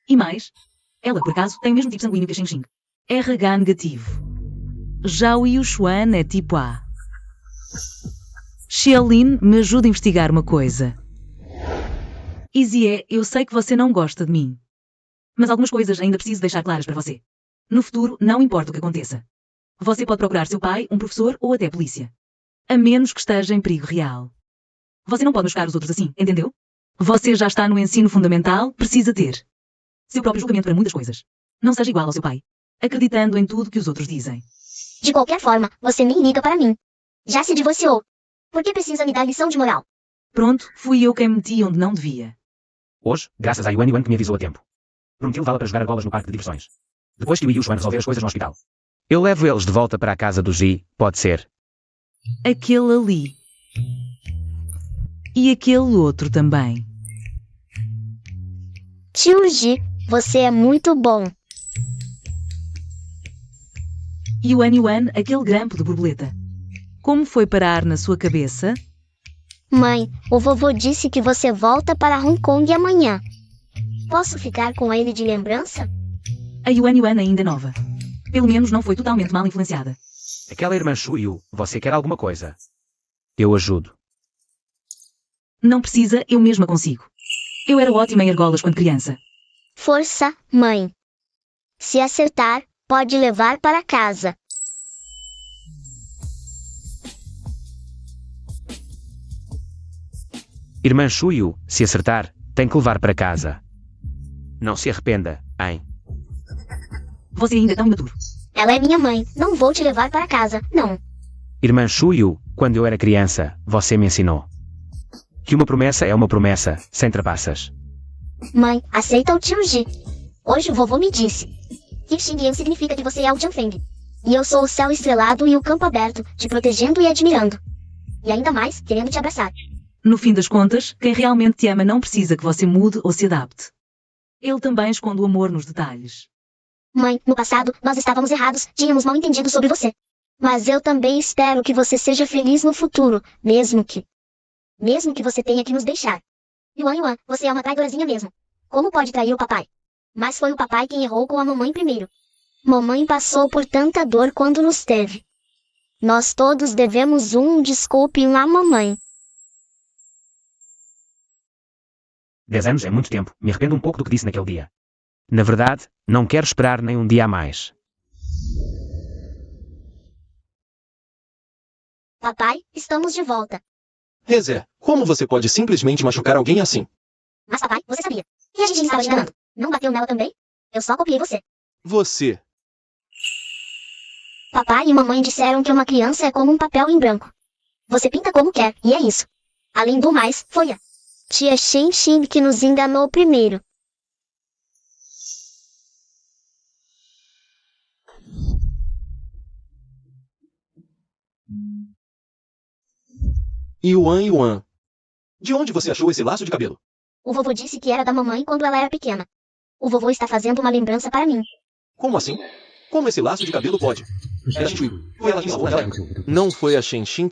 E mais, ela, por acaso, tem o mesmo tipo sanguíneo que a Shen Xing. RH negativo. Já o Yushuan é tipo A. Xiaolin, me ajuda a investigar uma coisa. Izie, eu sei que você não gosta de mim. Mas algumas coisas ainda preciso deixar claras para você. No futuro, não importa o que aconteça. Você pode procurar seu pai, um professor ou até a polícia. A menos que esteja em perigo real. Você não pode machucar os outros assim, entendeu? Você já está no ensino fundamental, precisa ter seu próprio julgamento para muitas coisas. Não seja igual ao seu pai, acreditando em tudo que os outros dizem. De qualquer forma, você nem liga para mim. Já se divorciou. Por que precisa me dar lição de moral? Pronto, fui eu quem me meti onde não devia. Hoje, graças a Yuan Yuan que me avisou a tempo. Prometi levá-la para jogar argolas no parque de diversões. Depois que o Yushuan resolver as coisas no hospital. Eu levo eles de volta para a casa do Ji, pode ser. Aquele ali. E aquele outro também. Tio Ji, você é muito bom. Yuan Yuan, aquele grampo de borboleta. Como foi parar na sua cabeça? Mãe, o vovô disse que você volta para Hong Kong amanhã. Posso ficar com ele de lembrança? A Yuan Yuan ainda é nova. Pelo menos não foi totalmente mal influenciada. Aquela irmã Shuyu, você quer alguma coisa? Eu ajudo. Não precisa, eu mesma consigo. Eu era ótima em argolas quando criança. Força, mãe. Se acertar, pode levar para casa. Irmã Shuyu, se acertar, tem que levar para casa. Não se arrependa, hein? Você ainda é tão imaturo. Ela é minha mãe, não vou te levar para casa, não. Irmã Shuyu, quando eu era criança, você me ensinou que uma promessa é uma promessa, sem trapaças. Mãe, aceita o tio Ji. Hoje o vovô me disse que Xingyan significa que você é o Jianfeng. E eu sou o céu estrelado e o campo aberto, te protegendo e admirando. E ainda mais, querendo te abraçar. No fim das contas, quem realmente te ama não precisa que você mude ou se adapte. Ele também esconde o amor nos detalhes. Mãe, no passado, nós estávamos errados, tínhamos mal entendido sobre você. Mas eu também espero que você seja feliz no futuro, mesmo que você tenha que nos deixar. Yuan Yuan, você é uma traidorazinha mesmo. Como pode trair o papai? Mas foi o papai quem errou com a mamãe primeiro. Mamãe passou por tanta dor quando nos teve. Nós todos devemos desculpe lá, mamãe. 10 anos é muito tempo, me arrependo um pouco do que disse naquele dia. Na verdade, não quero esperar nem um dia a mais. Papai, estamos de volta. Rezé, como você pode simplesmente machucar alguém assim? Mas papai, você sabia. E a gente estava te enganando. Não bateu nela também? Eu só copiei você. Você. Papai e mamãe disseram que uma criança é como um papel em branco. Você pinta como quer, e é isso. Além do mais, foi a tia Shen Xing que nos enganou primeiro. Yuan Yuan. De onde você achou esse laço de cabelo? O vovô disse que era da mamãe quando ela era pequena. O vovô está fazendo uma lembrança para mim. Como assim? Como esse laço de cabelo pode? Era a Shuyu. Foi ela quem salvou ela. Não foi a Shen Xing?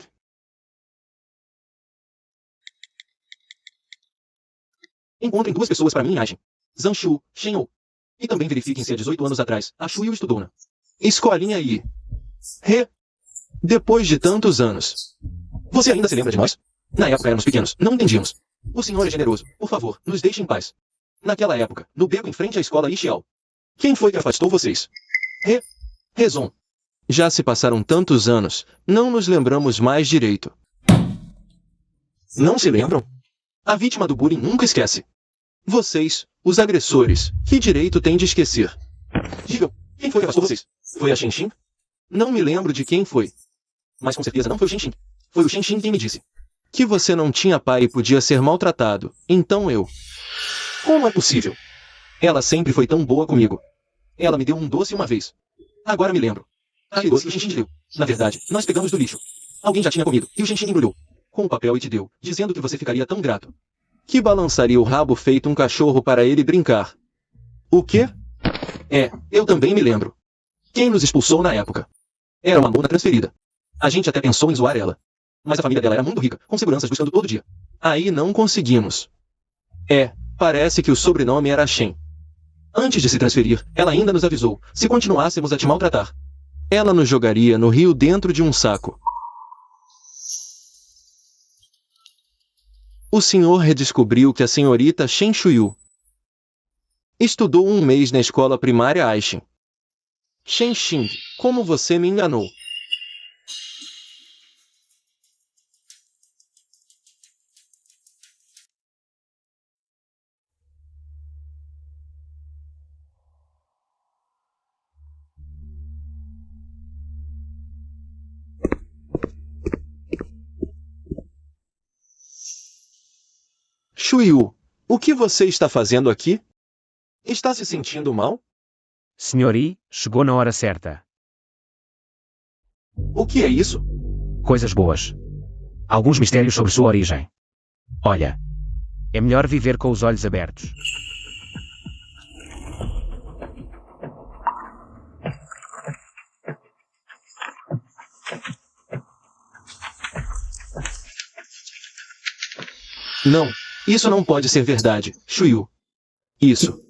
Encontrem 2 pessoas para mim em Aishin. Zhang Shu, Shen Ou. E também verifiquem se há 18 anos atrás, a Shuyu estudou na escolinha aí. Depois de tantos anos. Você ainda se lembra de nós? Na época éramos pequenos, não entendíamos. O senhor é generoso, por favor, nos deixe em paz. Naquela época, no beco em frente à escola Ixiao. Quem foi que afastou vocês? Rezon. Já se passaram tantos anos, não nos lembramos mais direito. Não se lembram? A vítima do bullying nunca esquece. Vocês, os agressores, que direito têm de esquecer? Digam, quem foi que afastou vocês? Foi a Shen? Não me lembro de quem foi. Mas com certeza não foi o Shen. Foi o Shen quem me disse que você não tinha pai e podia ser maltratado. Então eu... Como é possível? Ela sempre foi tão boa comigo. Ela me deu um doce uma vez. Agora me lembro. Aquele doce que o Shen deu. Na verdade, nós pegamos do lixo. Alguém já tinha comido, e o Shen embrulhou com o papel e te deu, dizendo que você ficaria tão grato que balançaria o rabo feito um cachorro para ele brincar. O quê? Eu também me lembro. Quem nos expulsou na época? Era uma Mona transferida. A gente até pensou em zoar ela. Mas a família dela era muito rica, com seguranças buscando todo dia. Aí não conseguimos. Parece que o sobrenome era Shen. Antes de se transferir, ela ainda nos avisou, se continuássemos a te maltratar, ela nos jogaria no rio dentro de um saco. O senhor redescobriu que a senhorita Shen Shuyu estudou 1 mês na escola primária Aishin. Shen Xing, como você me enganou? Shuyu, o que você está fazendo aqui? Está se sentindo mal? Sr. Yi, chegou na hora certa. O que é isso? Coisas boas. Alguns mistérios sobre sua origem. Olha, é melhor viver com os olhos abertos. Não, isso não pode ser verdade, Shuyu. Isso.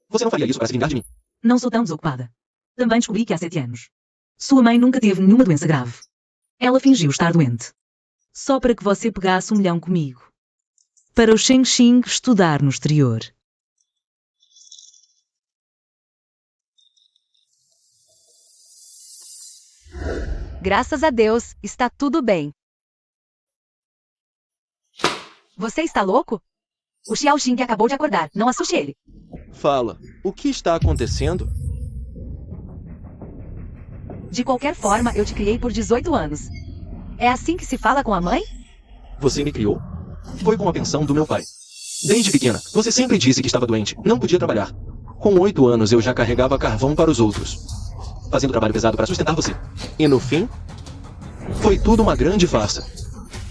Você não faria isso para se vingar de mim? Não sou tão desocupada. Também descobri que há 7 anos. Sua mãe nunca teve nenhuma doença grave. Ela fingiu estar doente. Só para que você pegasse 1 milhão comigo. Para o Shen Xing estudar no exterior. Graças a Deus, está tudo bem. Você está louco? O Xiao Xing acabou de acordar, não assuste ele. Fala, o que está acontecendo? De qualquer forma, eu te criei por 18 anos. É assim que se fala com a mãe? Você me criou? Foi com a pensão do meu pai. Desde pequena, você sempre disse que estava doente, não podia trabalhar. Com 8 anos eu já carregava carvão para os outros, fazendo trabalho pesado para sustentar você. E no fim, foi tudo uma grande farsa.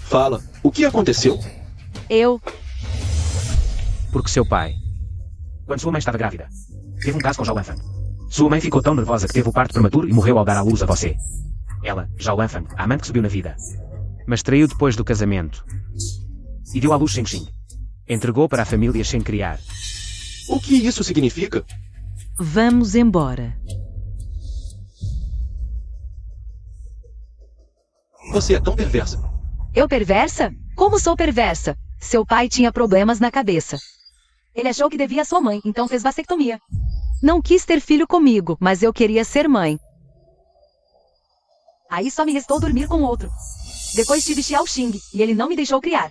Fala, o que aconteceu? Porque seu pai, quando sua mãe estava grávida, teve um caso com Zhao Wanfan. Sua mãe ficou tão nervosa que teve o parto prematuro e morreu ao dar à luz a você. Ela, Zhao Wanfan, a amante que subiu na vida, mas traiu depois do casamento e deu à luz Shen Xing. Entregou para a família Shen criar. O que isso significa? Vamos embora. Você é tão perversa. Eu perversa? Como sou perversa? Seu pai tinha problemas na cabeça. Ele achou que devia à sua mãe, então fez vasectomia. Não quis ter filho comigo, mas eu queria ser mãe. Aí só me restou dormir com outro. Depois tive Xiao Xing, e ele não me deixou criar.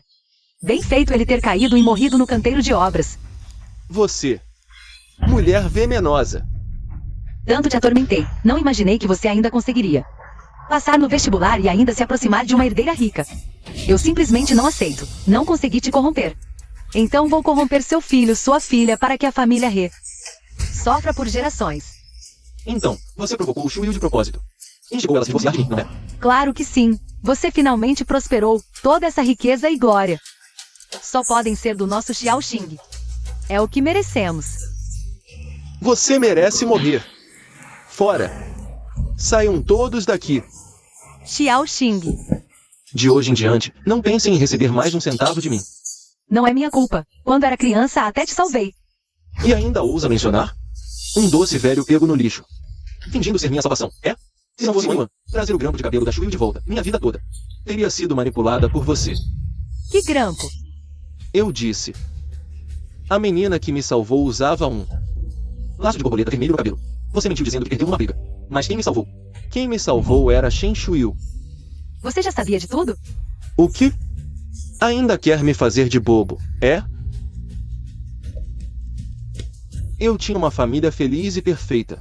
Bem feito ele ter caído e morrido no canteiro de obras. Você, mulher venenosa. Tanto te atormentei, não imaginei que você ainda conseguiria passar no vestibular e ainda se aproximar de uma herdeira rica. Eu simplesmente não aceito, não consegui te corromper. Então vou corromper seu filho, sua filha, para que a família sofra por gerações. Então, você provocou o Shuyu de propósito. Instigou ela a se divorciar de mim, não é? Claro que sim. Você finalmente prosperou. Toda essa riqueza e glória só podem ser do nosso Xiao Xing. É o que merecemos. Você merece morrer. Fora. Saiam todos daqui. Xiao Xing. De hoje em diante, não pensem em receber mais 1 centavo de mim. Não é minha culpa. Quando era criança, até te salvei. E ainda ousa mencionar? Um doce velho pego no lixo. Fingindo ser minha salvação, é? Se não fosse Yuan, trazer o grampo de cabelo da Shuyu de volta, minha vida toda, teria sido manipulada por você. Que grampo? Eu disse. A menina que me salvou usava um laço de borboleta vermelho no cabelo. Você mentiu dizendo que perdeu uma briga. Mas quem me salvou? Quem me salvou era Shen Shuyu. Você já sabia de tudo? O quê? Ainda quer me fazer de bobo, é? Eu tinha uma família feliz e perfeita.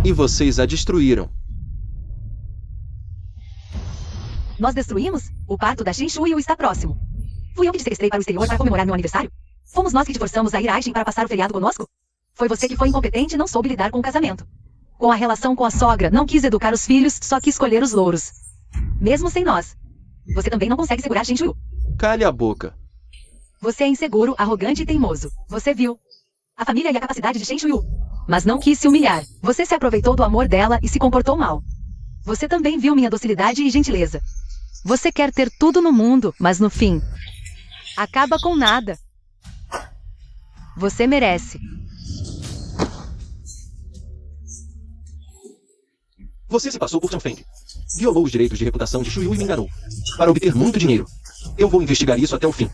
E vocês a destruíram. Nós destruímos? O parto da Shen Shuyu está próximo. Fui eu que te sequestrei para o exterior para comemorar meu aniversário? Fomos nós que te forçamos a ir a Aishin para passar o feriado conosco? Foi você que foi incompetente e não soube lidar com o casamento. Com a relação com a sogra, não quis educar os filhos, só quis escolher os louros. Mesmo sem nós. Você também não consegue segurar Shen Shuyu. Cale a boca. Você é inseguro, arrogante e teimoso. Você viu a família e a capacidade de Shen Shuyu. Mas não quis se humilhar. Você se aproveitou do amor dela e se comportou mal. Você também viu minha docilidade e gentileza. Você quer ter tudo no mundo, mas no fim, acaba com nada. Você merece. Você se passou por Chanfeng. Violou os direitos de reputação de Shuyu e me enganou. Para obter muito dinheiro. Eu vou investigar isso até o fim.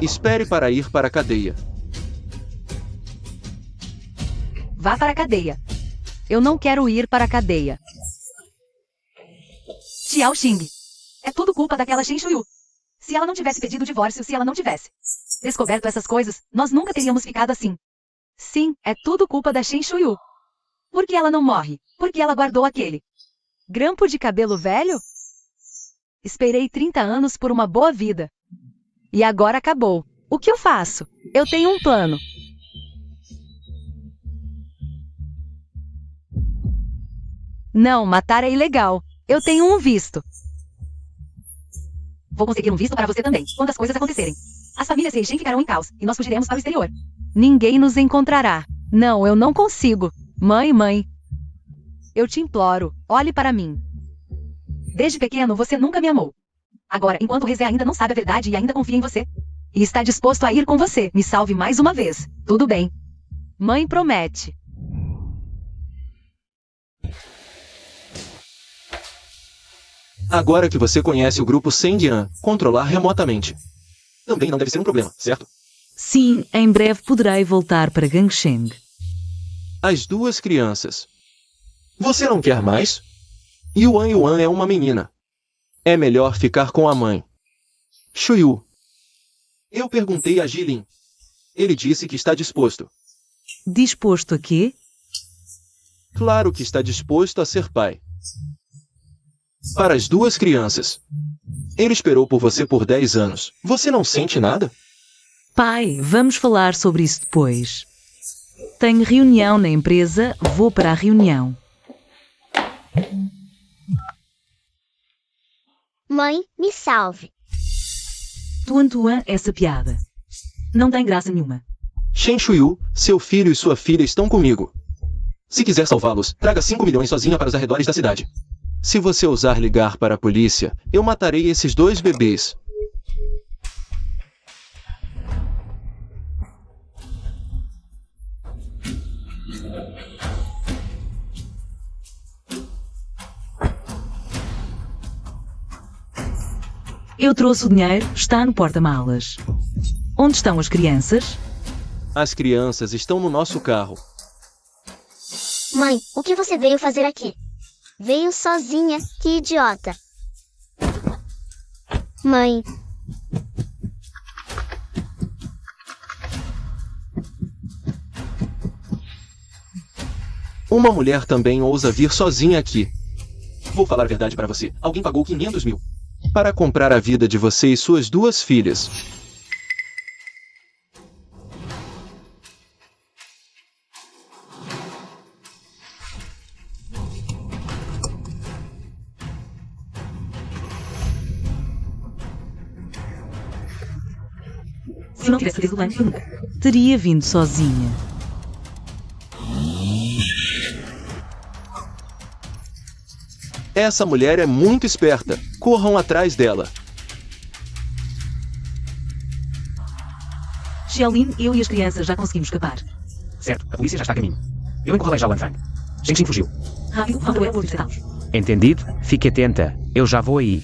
Espere para ir para a cadeia. Vá para a cadeia. Eu não quero ir para a cadeia. Xiao Xing. É tudo culpa daquela Shen Shuyu. Se ela não tivesse pedido o divórcio, se ela não tivesse descoberto essas coisas, nós nunca teríamos ficado assim. Sim, é tudo culpa da Shen Shuyu. Por que ela não morre? Por que ela guardou aquele grampo de cabelo velho? Esperei 30 anos por uma boa vida. E agora acabou. O que eu faço? Eu tenho um plano. Não, matar é ilegal. Eu tenho um visto. Vou conseguir um visto para você também, quando as coisas acontecerem. As famílias Reishen ficarão em caos, e nós fugiremos para o exterior. Ninguém nos encontrará. Não, eu não consigo. Mãe. Eu te imploro, olhe para mim. Desde pequeno você nunca me amou. Agora, enquanto Rezé ainda não sabe a verdade e ainda confia em você, e está disposto a ir com você, me salve mais uma vez. Tudo bem. Mãe promete. Agora que você conhece o grupo Sendian, controlar remotamente. Também não deve ser um problema, certo? Sim, em breve poderei voltar para Gangsheng. As duas crianças. Você não quer mais? Yuan é uma menina. É melhor ficar com a mãe. Shuyu. Eu perguntei a Jilin. Ele disse que está disposto. Disposto a quê? Claro que está disposto a ser pai. Para as duas crianças. Ele esperou por você por 10 anos. Você não sente nada? Pai, vamos falar sobre isso depois. Tenho reunião na empresa, vou para a reunião. Mãe, me salve. Tuan, essa piada. Não tem graça nenhuma. Shen Shuyu, seu filho e sua filha estão comigo. Se quiser salvá-los, traga 5 milhões sozinha para os arredores da cidade. Se você ousar ligar para a polícia, eu matarei esses 2 bebês. Eu trouxe o dinheiro, está no porta-malas. Onde estão as crianças? As crianças estão no nosso carro. Mãe, o que você veio fazer aqui? Veio sozinha, que idiota. Mãe. Uma mulher também ousa vir sozinha aqui. Vou falar a verdade para você. Alguém pagou 500 mil para comprar a vida de você e suas 2 filhas. Se não tivesse feito o lanche, nunca teria vindo sozinha. Essa mulher é muito esperta. Corram atrás dela. Xiaolin, eu e as crianças já conseguimos escapar. Certo, a polícia já está a caminho. Eu encurralei já o Lanfang. Sheng Xing fugiu. Rápido, falta eu vou interceptá-los. Entendido? Fique atenta. Eu já vou aí.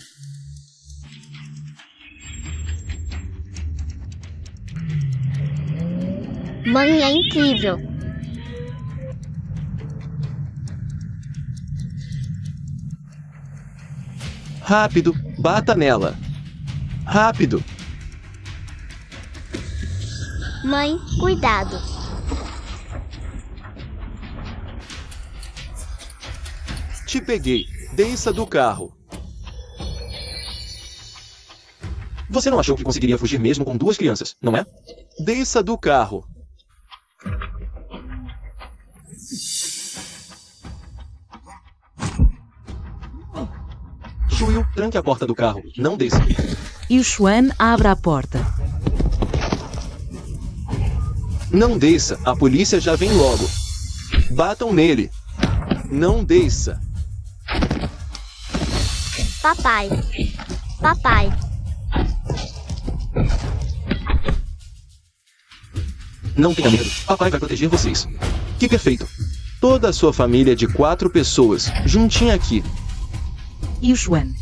Mãe é incrível. Rápido, bata nela. Rápido. Mãe, cuidado. Te peguei. Desça do carro. Você não achou que conseguiria fugir mesmo com 2 crianças, não é? Desça do carro. Shuyu, tranque a porta do carro. Não desça. E o Xuan abre a porta. Não desça. A polícia já vem logo. Batam nele. Não desça. Papai. Papai. Não tenha medo. Papai vai proteger vocês. Que perfeito. Toda a sua família de 4 pessoas, juntinha aqui. E o Xuan?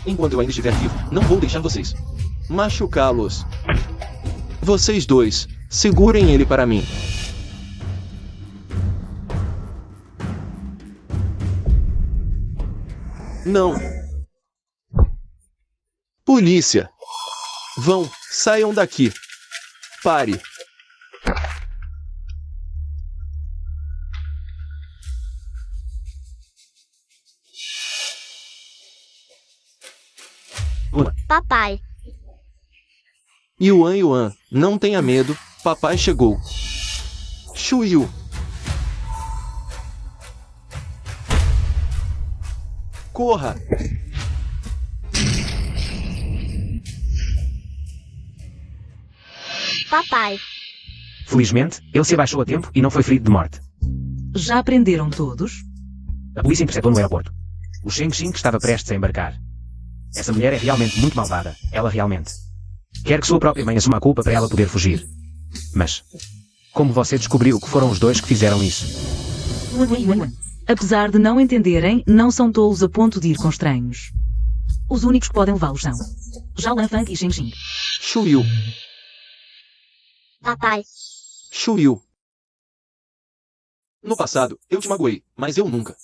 Enquanto eu ainda estiver vivo, não vou deixar vocês machucá-los. Vocês 2, segurem ele para mim. Não. Polícia. Vão, saiam daqui. Pare. Papai. Yuan, não tenha medo, papai chegou. Shuyu. Corra. Papai. Felizmente, ele se abaixou a tempo e não foi ferido de morte. Já prenderam todos? A polícia interceptou no aeroporto. O Sheng Xing estava prestes a embarcar. Essa mulher é realmente muito malvada. Ela realmente. Quer que sua própria mãe assuma a culpa para ela poder fugir. Mas, como você descobriu que foram os 2 que fizeram isso? Apesar de não entenderem, não são tolos a ponto de ir com estranhos. Os únicos que podem levá-los são Zhao Lanfang e Sheng Xing. Shuyu. Papai. Shuyu. No passado, eu te magoei, mas eu nunca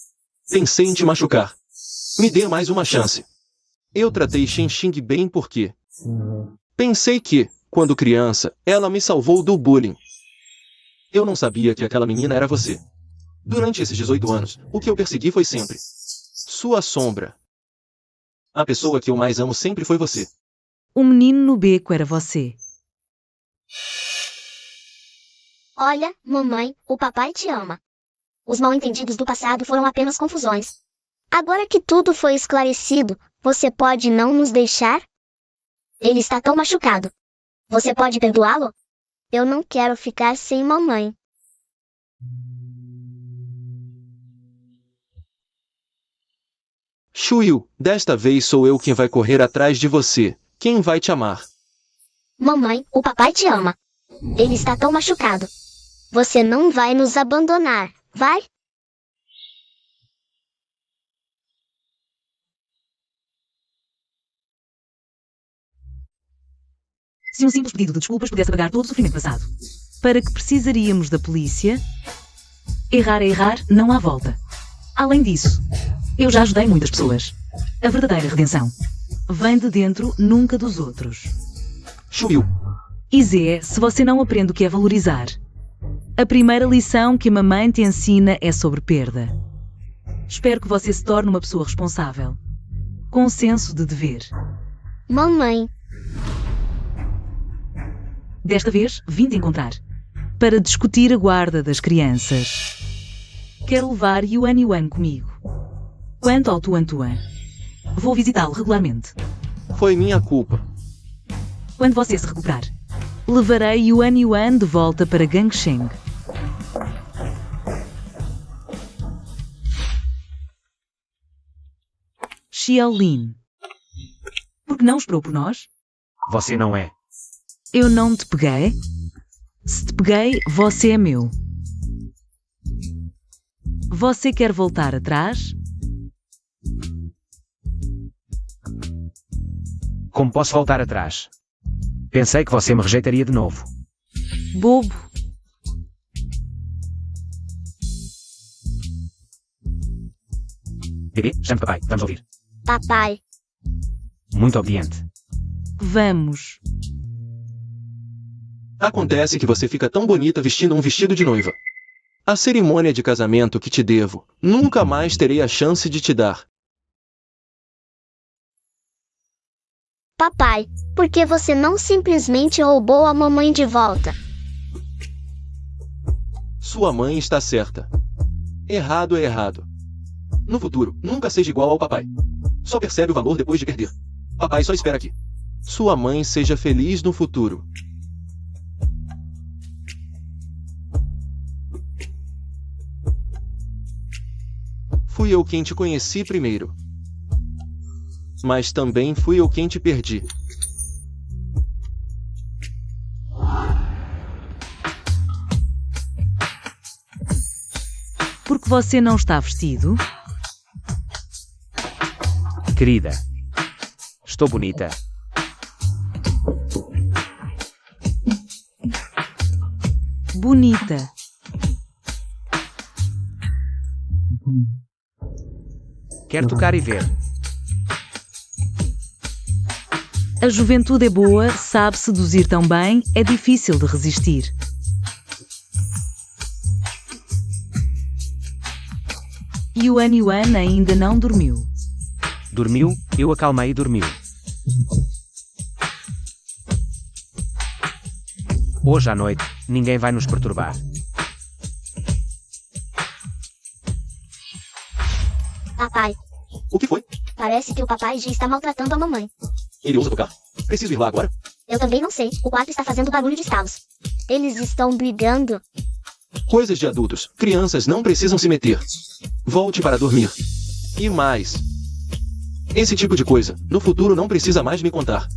pensei em te machucar. Me dê mais uma chance. Eu tratei Sheng Xing bem porque pensei que, quando criança, ela me salvou do bullying. Eu não sabia que aquela menina era você. Durante esses 18 anos, o que eu persegui foi sempre sua sombra. A pessoa que eu mais amo sempre foi você. O menino no beco era você. Olha, mamãe, o papai te ama. Os mal-entendidos do passado foram apenas confusões. Agora que tudo foi esclarecido, você pode não nos deixar? Ele está tão machucado. Você pode perdoá-lo? Eu não quero ficar sem mamãe. Shuyu, desta vez sou eu quem vai correr atrás de você. Quem vai te amar? Mamãe, o papai te ama. Ele está tão machucado. Você não vai nos abandonar, vai? Se um simples pedido de desculpas pudesse apagar todo o sofrimento passado. Para que precisaríamos da polícia? Errar é errar, não há volta. Além disso, eu já ajudei muitas pessoas. A verdadeira redenção vem de dentro, nunca dos outros. Shuyu. E Zé, se você não aprende o que é valorizar, a primeira lição que a mamãe te ensina é sobre perda. Espero que você se torne uma pessoa responsável, com senso de dever. Mamãe. Desta vez, vim te encontrar para discutir a guarda das crianças. Quero levar Yuan comigo. Quanto ao Tuan, vou visitá-lo regularmente. Foi minha culpa. Quando você se recuperar, levarei Yuan de volta para Gangsheng. Xiaolin. Por que não esperou por nós? Você não é. Eu não te peguei? Se te peguei, você é meu. Você quer voltar atrás? Como posso voltar atrás? Pensei que você me rejeitaria de novo. Bobo. Bebê, chame papai, vamos ouvir. Papai. Muito obediente. Vamos. Acontece que você fica tão bonita vestindo um vestido de noiva. A cerimônia de casamento que te devo, nunca mais terei a chance de te dar. Papai, por que você não simplesmente roubou a mamãe de volta? Sua mãe está certa. Errado é errado. No futuro, nunca seja igual ao papai. Só percebe o valor depois de perder. Papai só espera que sua mãe seja feliz no futuro. Fui eu quem te conheci primeiro. Mas também fui eu quem te perdi. Por que você não está vestido? Querida, estou bonita. Bonita. Quer tocar e ver. A juventude é boa, sabe seduzir tão bem, é difícil de resistir. Yuan ainda não dormiu. Dormiu, eu acalmei e dormiu. Hoje à noite, ninguém vai nos perturbar. Papai, O que foi? parece que o papai já está maltratando a mamãe. Ele ousa tocar. Preciso ir lá agora? Eu também não sei, o quarto está fazendo barulho de estalos. Eles estão brigando. Coisas de adultos. Crianças não precisam se meter. Volte para dormir. E mais. Esse tipo de coisa, no futuro não precisa mais me contar.